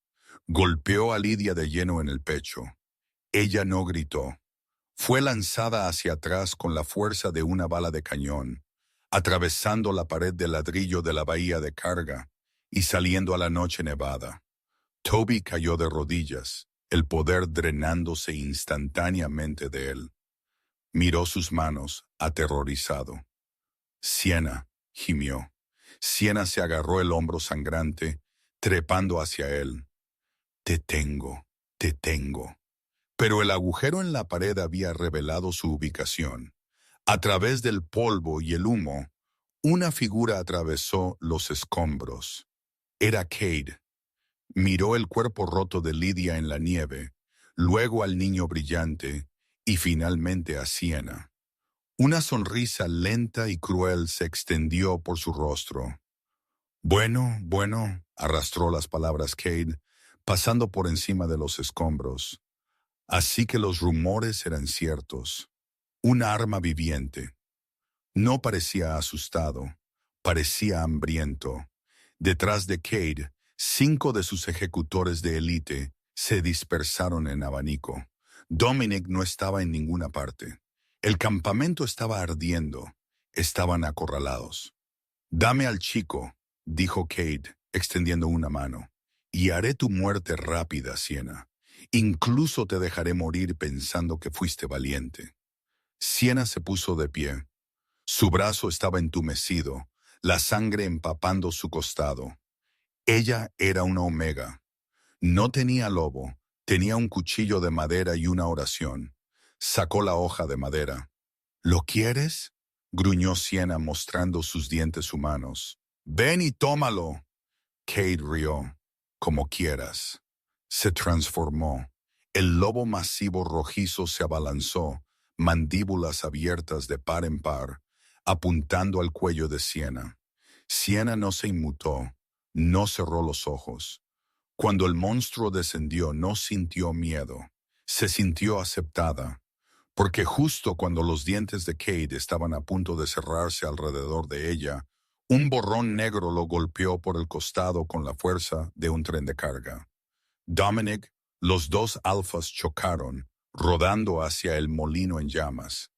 Golpeó a Lydia de lleno en el pecho. Ella no gritó. Fue lanzada hacia atrás con la fuerza de una bala de cañón. atravesando la pared de ladrillo de la bahía de carga y saliendo a la noche nevada. Toby cayó de rodillas, el poder drenándose instantáneamente de él. Miró sus manos, aterrorizado. Sienna, gimió. Sienna se agarró el hombro sangrante, trepando hacia él. Te tengo, te tengo. Pero el agujero en la pared había revelado su ubicación. A través del polvo y el humo, una figura atravesó los escombros. Era Cade. Miró el cuerpo roto de Lydia en la nieve, luego al niño brillante y finalmente a Sienna. Una sonrisa lenta y cruel se extendió por su rostro. Bueno, arrastró las palabras Cade, pasando por encima de los escombros. Así que los rumores eran ciertos. Un arma viviente. No parecía asustado, parecía hambriento. Detrás de Cade, 5 de sus ejecutores de élite se dispersaron en abanico. Dominic no estaba en ninguna parte. El campamento estaba ardiendo. Estaban acorralados. «Dame al chico», dijo Cade, extendiendo una mano, «y haré tu muerte rápida, Sienna. Incluso te dejaré morir pensando que fuiste valiente». Sienna se puso de pie. Su brazo estaba entumecido, la sangre empapando su costado. Ella era una omega. No tenía lobo, tenía un cuchillo de madera y una oración. Sacó la hoja de madera. «¿Lo quieres?», gruñó Sienna mostrando sus dientes humanos. «Ven y tómalo». Cade rió. «Como quieras». Se transformó. El lobo masivo rojizo se abalanzó, mandíbulas abiertas de par en par, apuntando al cuello de Sienna. Sienna no se inmutó, no cerró los ojos. Cuando el monstruo descendió, no sintió miedo. Se sintió aceptada, porque justo cuando los dientes de Cade estaban a punto de cerrarse alrededor de ella, un borrón negro lo golpeó por el costado con la fuerza de un tren de carga. Dominic, los 2 alfas chocaron, rodando hacia el molino en llamas.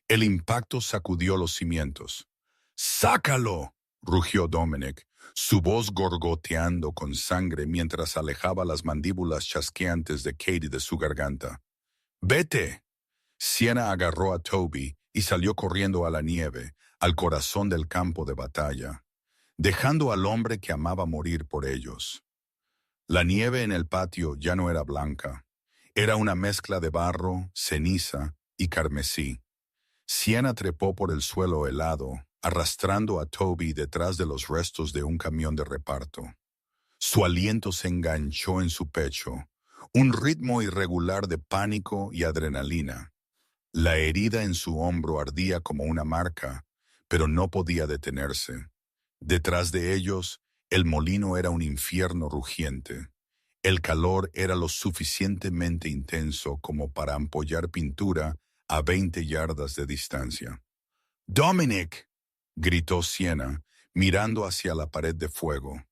El impacto sacudió los cimientos. «¡Sácalo!», rugió Dominic, su voz gorgoteando con sangre mientras alejaba las mandíbulas chasqueantes de Cade de su garganta. «¡Vete!». Sienna agarró a Toby y salió corriendo a la nieve, al corazón del campo de batalla, dejando al hombre que amaba morir por ellos. La nieve en el patio ya no era blanca. Era una mezcla de barro, ceniza y carmesí. Sienna trepó por el suelo helado, arrastrando a Toby detrás de los restos de un camión de reparto. Su aliento se enganchó en su pecho, un ritmo irregular de pánico y adrenalina. La herida en su hombro ardía como una marca, pero no podía detenerse. Detrás de ellos, el molino era un infierno rugiente. El calor era lo suficientemente intenso como para ampollar pintura a 20 yardas de distancia. «¡Dominic!», gritó Sienna, mirando hacia la pared de fuego.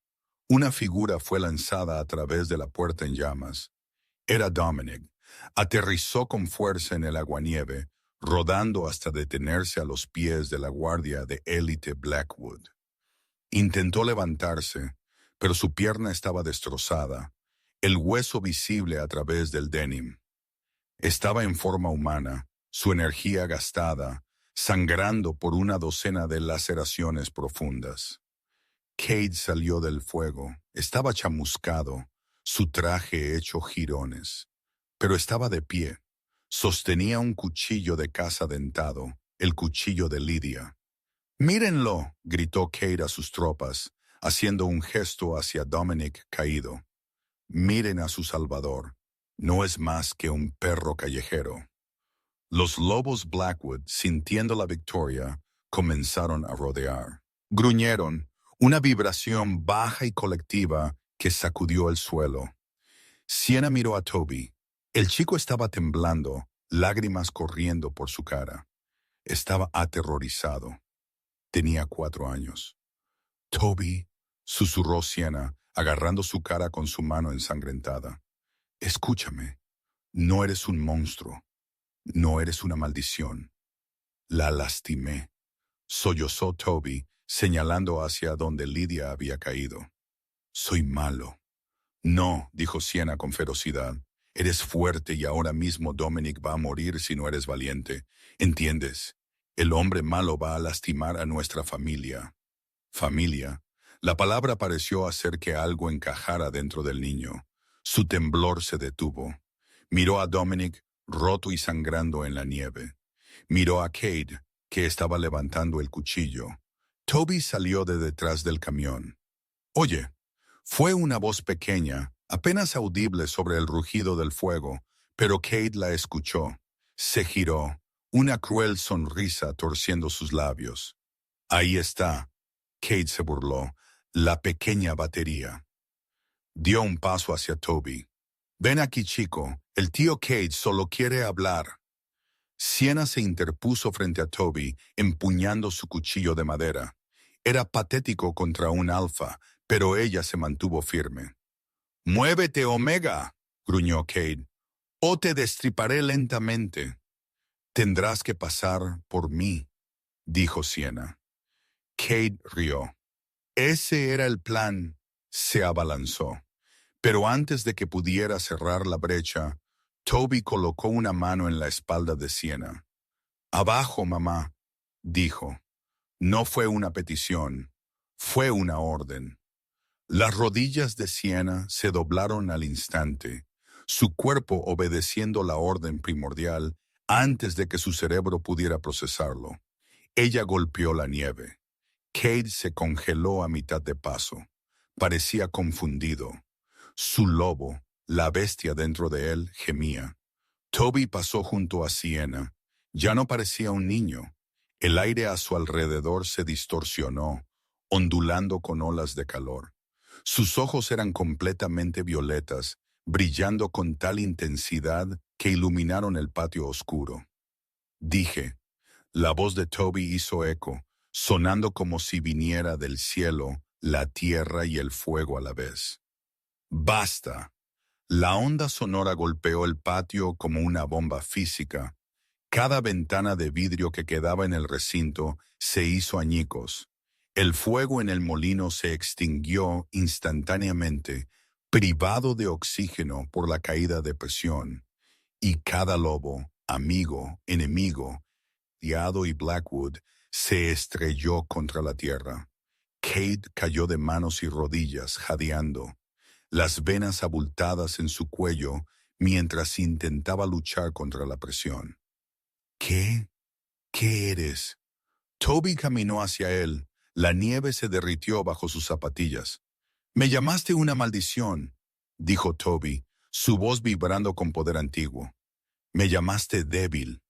Una figura fue lanzada a través de la puerta en llamas. Era Dominic. Aterrizó con fuerza en el aguanieve, rodando hasta detenerse a los pies de la guardia de élite Blackwood. Intentó levantarse, pero su pierna estaba destrozada, el hueso visible a través del denim. Estaba en forma humana, su energía gastada, sangrando por una docena de laceraciones profundas. Cade salió del fuego. Estaba chamuscado, su traje hecho jirones. Pero estaba de pie. Sostenía un cuchillo de caza dentado, el cuchillo de Lydia. «¡Mírenlo!», gritó Cade a sus tropas, haciendo un gesto hacia Dominic caído. «Miren a su salvador. No es más que un perro callejero». Los lobos Blackwood, sintiendo la victoria, comenzaron a rodear. Gruñeron, una vibración baja y colectiva que sacudió el suelo. Sienna miró a Toby. El chico estaba temblando, lágrimas corriendo por su cara. Estaba aterrorizado. Tenía 4 años. «Toby», susurró Sienna, agarrando su cara con su mano ensangrentada. «Escúchame. No eres un monstruo. No eres una maldición. La lastimé. sollozó Toby, señalando hacia donde Lydia había caído. Soy malo. No, dijo Sienna con ferocidad. Eres fuerte y ahora mismo Dominic va a morir si no eres valiente. ¿Entiendes? El hombre malo va a lastimar a nuestra familia. ¿Familia? La palabra pareció hacer que algo encajara dentro del niño. Su temblor se detuvo. Miró a Dominic, roto y sangrando en la nieve. Miró a Cade, que estaba levantando el cuchillo. Toby salió de detrás del camión. Oye, fue una voz pequeña, apenas audible sobre el rugido del fuego, pero Cade la escuchó. Se giró, una cruel sonrisa torciendo sus labios. Ahí está, Cade se burló, la pequeña batería. Dio un paso hacia Toby. Ven aquí, chico, el tío Cade solo quiere hablar. Sienna se interpuso frente a Toby, empuñando su cuchillo de madera. Era patético contra un alfa, pero ella se mantuvo firme. «¡Muévete, Omega!», gruñó Cade, «o te destriparé lentamente». «Tendrás que pasar por mí», dijo Sienna. Cade rió. Ese era el plan. Se abalanzó. Pero antes de que pudiera cerrar la brecha, Toby colocó una mano en la espalda de Sienna. «Abajo, mamá», dijo. No fue una petición, fue una orden. Las rodillas de Sienna se doblaron al instante, su cuerpo obedeciendo la orden primordial antes de que su cerebro pudiera procesarlo. Ella golpeó la nieve. Cade se congeló a mitad de paso. Parecía confundido. Su lobo, la bestia dentro de él, gemía. Toby pasó junto a Sienna. Ya no parecía un niño. El aire a su alrededor se distorsionó, ondulando con olas de calor. Sus ojos eran completamente violetas, brillando con tal intensidad que iluminaron el patio oscuro. Dije. La voz de Toby hizo eco, sonando como si viniera del cielo, la tierra y el fuego a la vez. ¡Basta! La onda sonora golpeó el patio como una bomba física. Cada ventana de vidrio que quedaba en el recinto se hizo añicos. El fuego en el molino se extinguió instantáneamente, privado de oxígeno por la caída de presión. Y cada lobo, amigo, enemigo, Diado y Blackwood, se estrelló contra la tierra. Cade cayó de manos y rodillas, jadeando, las venas abultadas en su cuello mientras intentaba luchar contra la presión. ¿Qué? ¿Qué eres? Toby caminó hacia él. La nieve se derritió bajo sus zapatillas. «Me llamaste una maldición», dijo Toby, su voz vibrando con poder antiguo. «Me llamaste débil».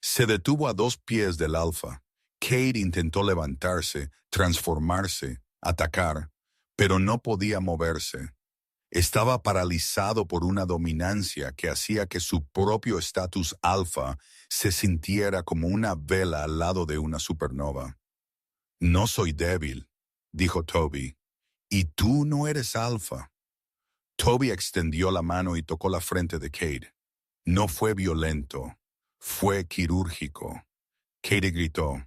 Se detuvo a 2 pies del alfa. Cade intentó levantarse, transformarse, atacar, pero no podía moverse. Estaba paralizado por una dominancia que hacía que su propio estatus alfa se sintiera como una vela al lado de una supernova. «No soy débil», dijo Toby, «y tú no eres alfa». Toby extendió la mano y tocó la frente de Cade. No fue violento, fue quirúrgico. Cade gritó,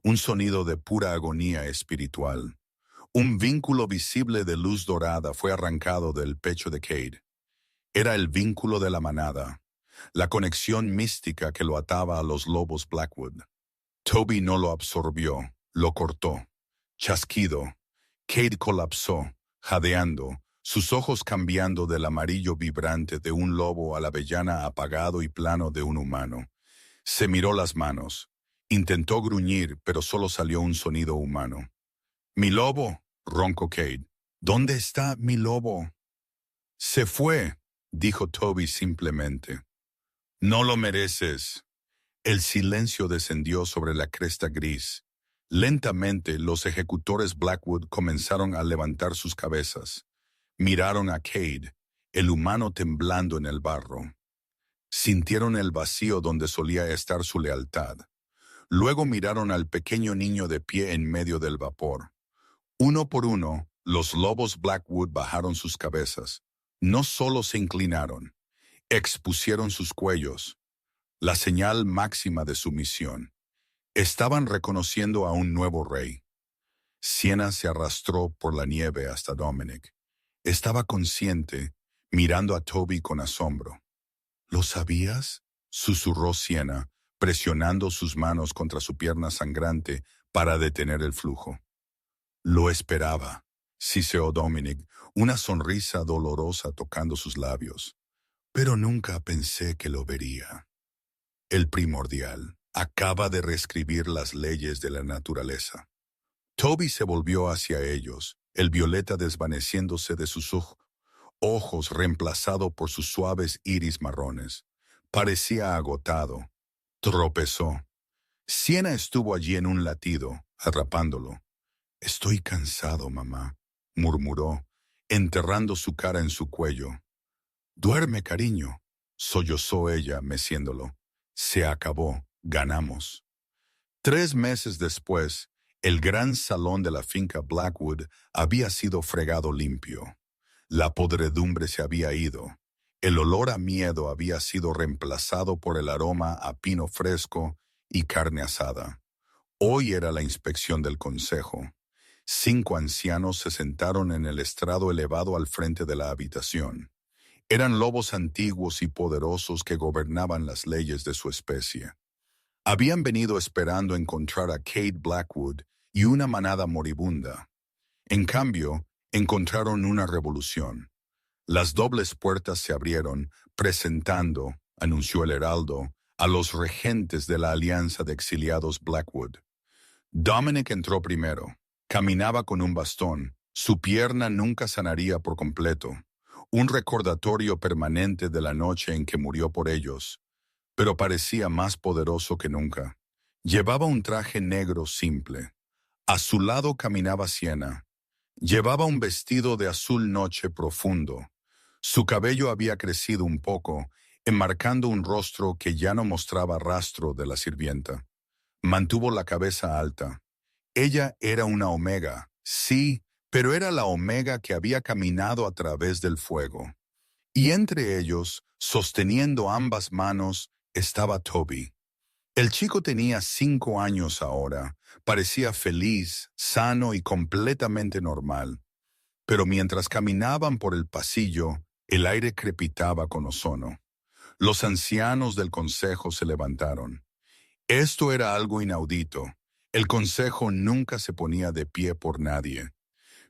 un sonido de pura agonía espiritual. Un vínculo visible de luz dorada fue arrancado del pecho de Cade. Era el vínculo de la manada, la conexión mística que lo ataba a los lobos Blackwood. Toby no lo absorbió, lo cortó. Chasquido, Cade colapsó, jadeando, sus ojos cambiando del amarillo vibrante de un lobo al avellana apagado y plano de un humano. Se miró las manos. Intentó gruñir, pero solo salió un sonido humano. «Mi lobo», roncó Cade. «¿Dónde está mi lobo?» «Se fue», dijo Toby simplemente. «No lo mereces». El silencio descendió sobre la cresta gris. Lentamente los ejecutores Blackwood comenzaron a levantar sus cabezas. Miraron a Cade, el humano temblando en el barro. Sintieron el vacío donde solía estar su lealtad. Luego miraron al pequeño niño de pie en medio del vapor. Uno por uno, los lobos Blackwood bajaron sus cabezas. No solo se inclinaron, expusieron sus cuellos, la señal máxima de sumisión. Estaban reconociendo a un nuevo rey. Sienna se arrastró por la nieve hasta Dominic. Estaba consciente, mirando a Toby con asombro. ¿Lo sabías?, susurró Sienna, presionando sus manos contra su pierna sangrante para detener el flujo. Lo esperaba, siseó Dominic, una sonrisa dolorosa tocando sus labios. Pero nunca pensé que lo vería. El primordial acaba de reescribir las leyes de la naturaleza. Toby se volvió hacia ellos, el violeta desvaneciéndose de sus ojos reemplazado por sus suaves iris marrones. Parecía agotado. Tropezó. Sienna estuvo allí en un latido, atrapándolo. «Estoy cansado, mamá», murmuró, enterrando su cara en su cuello. «Duerme, cariño», sollozó ella, meciéndolo. «Se acabó, ganamos». 3 meses después, el gran salón de la finca Blackwood había sido fregado limpio. La podredumbre se había ido. El olor a miedo había sido reemplazado por el aroma a pino fresco y carne asada. Hoy era la inspección del consejo. 5 ancianos se sentaron en el estrado elevado al frente de la habitación. Eran lobos antiguos y poderosos que gobernaban las leyes de su especie. Habían venido esperando encontrar a Kate Blackwood y una manada moribunda. En cambio, encontraron una revolución. Las dobles puertas se abrieron, presentando, anunció el heraldo, a los regentes de la alianza de exiliados Blackwood. Dominic entró primero. Caminaba con un bastón. Su pierna nunca sanaría por completo. Un recordatorio permanente de la noche en que murió por ellos. Pero parecía más poderoso que nunca. Llevaba un traje negro simple. A su lado caminaba Sienna. Llevaba un vestido de azul noche profundo. Su cabello había crecido un poco, enmarcando un rostro que ya no mostraba rastro de la sirvienta. Mantuvo la cabeza alta. Ella era una omega, sí, pero era la omega que había caminado a través del fuego. Y entre ellos, sosteniendo ambas manos, estaba Toby. El chico tenía 5 años ahora, parecía feliz, sano y completamente normal. Pero mientras caminaban por el pasillo, el aire crepitaba con ozono. Los ancianos del consejo se levantaron. Esto era algo inaudito. El consejo nunca se ponía de pie por nadie,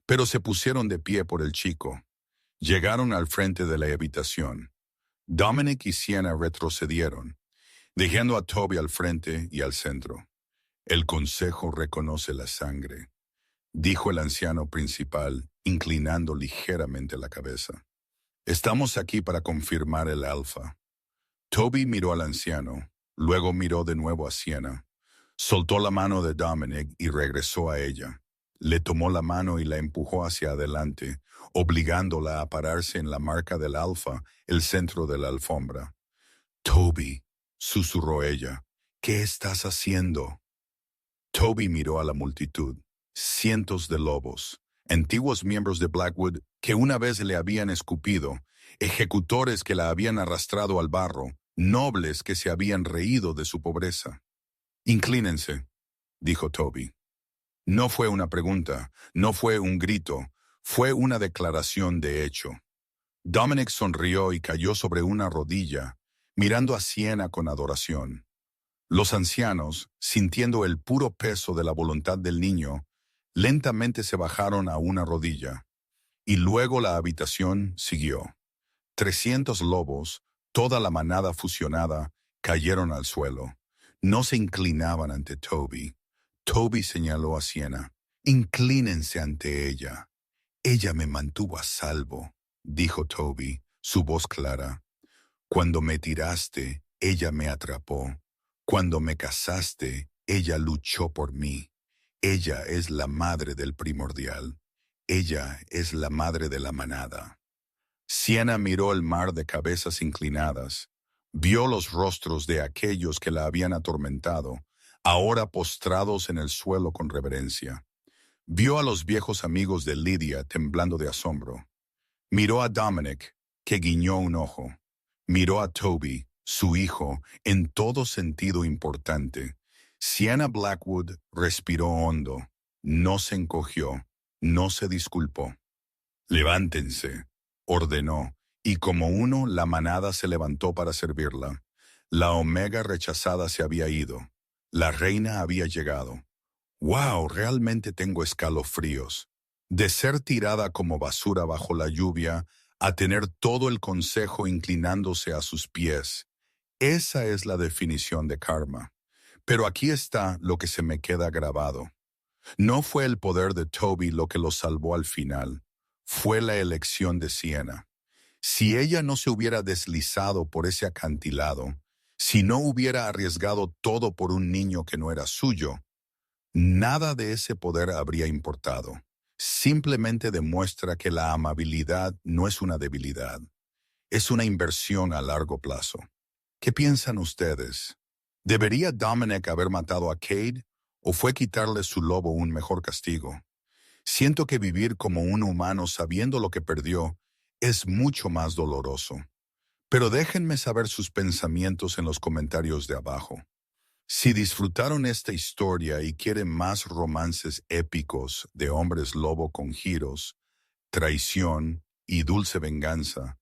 pero se pusieron de pie por el chico. Llegaron al frente de la habitación. Dominic y Sienna retrocedieron, dejando a Toby al frente y al centro. «El consejo reconoce la sangre», dijo el anciano principal, inclinando ligeramente la cabeza. «Estamos aquí para confirmar el alfa». Toby miró al anciano, luego miró de nuevo a Sienna. Soltó la mano de Dominic y regresó a ella. Le tomó la mano y la empujó hacia adelante, obligándola a pararse en la marca del alfa, el centro de la alfombra. «Toby», susurró ella, «¿qué estás haciendo?» Toby miró a la multitud. Cientos de lobos, antiguos miembros de Blackwood que una vez le habían escupido, ejecutores que la habían arrastrado al barro, nobles que se habían reído de su pobreza. «Inclínense», dijo Toby. No fue una pregunta, no fue un grito, fue una declaración de hecho. Dominic sonrió y cayó sobre una rodilla, mirando a Sienna con adoración. Los ancianos, sintiendo el puro peso de la voluntad del niño, lentamente se bajaron a una rodilla, y luego la habitación siguió. 300 lobos, toda la manada fusionada, cayeron al suelo. No se inclinaban ante Toby. Toby señaló a Sienna. «Inclínense ante ella». «Ella me mantuvo a salvo», dijo Toby, su voz clara. «Cuando me tiraste, ella me atrapó. Cuando me cazaste, ella luchó por mí. Ella es la madre del primordial. Ella es la madre de la manada». Sienna miró el mar de cabezas inclinadas. Vio los rostros de aquellos que la habían atormentado, ahora postrados en el suelo con reverencia. Vio a los viejos amigos de Lydia temblando de asombro. Miró a Dominic, que guiñó un ojo. Miró a Toby, su hijo, en todo sentido importante. Sienna Blackwood respiró hondo, no se encogió, no se disculpó. «Levántense», ordenó, y como uno, la manada se levantó para servirla. La omega rechazada se había ido. La reina había llegado. ¡Wow! Realmente tengo escalofríos. De ser tirada como basura bajo la lluvia a tener todo el consejo inclinándose a sus pies. Esa es la definición de karma. Pero aquí está lo que se me queda grabado. No fue el poder de Toby lo que lo salvó al final. Fue la elección de Sienna. Si ella no se hubiera deslizado por ese acantilado, si no hubiera arriesgado todo por un niño que no era suyo, nada de ese poder habría importado. Simplemente demuestra que la amabilidad no es una debilidad, es una inversión a largo plazo. ¿Qué piensan ustedes? ¿Debería Dominic haber matado a Cade o fue quitarle su lobo un mejor castigo? Siento que vivir como un humano sabiendo lo que perdió es mucho más doloroso. Pero déjenme saber sus pensamientos en los comentarios de abajo. Si disfrutaron esta historia y quieren más romances épicos de hombres lobo con giros, traición y dulce venganza,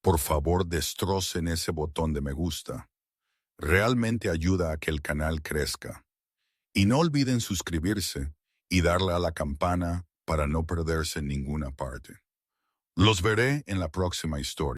por favor destrocen ese botón de me gusta. Realmente ayuda a que el canal crezca. Y no olviden suscribirse y darle a la campana para no perderse en ninguna parte. Los veré en la próxima historia.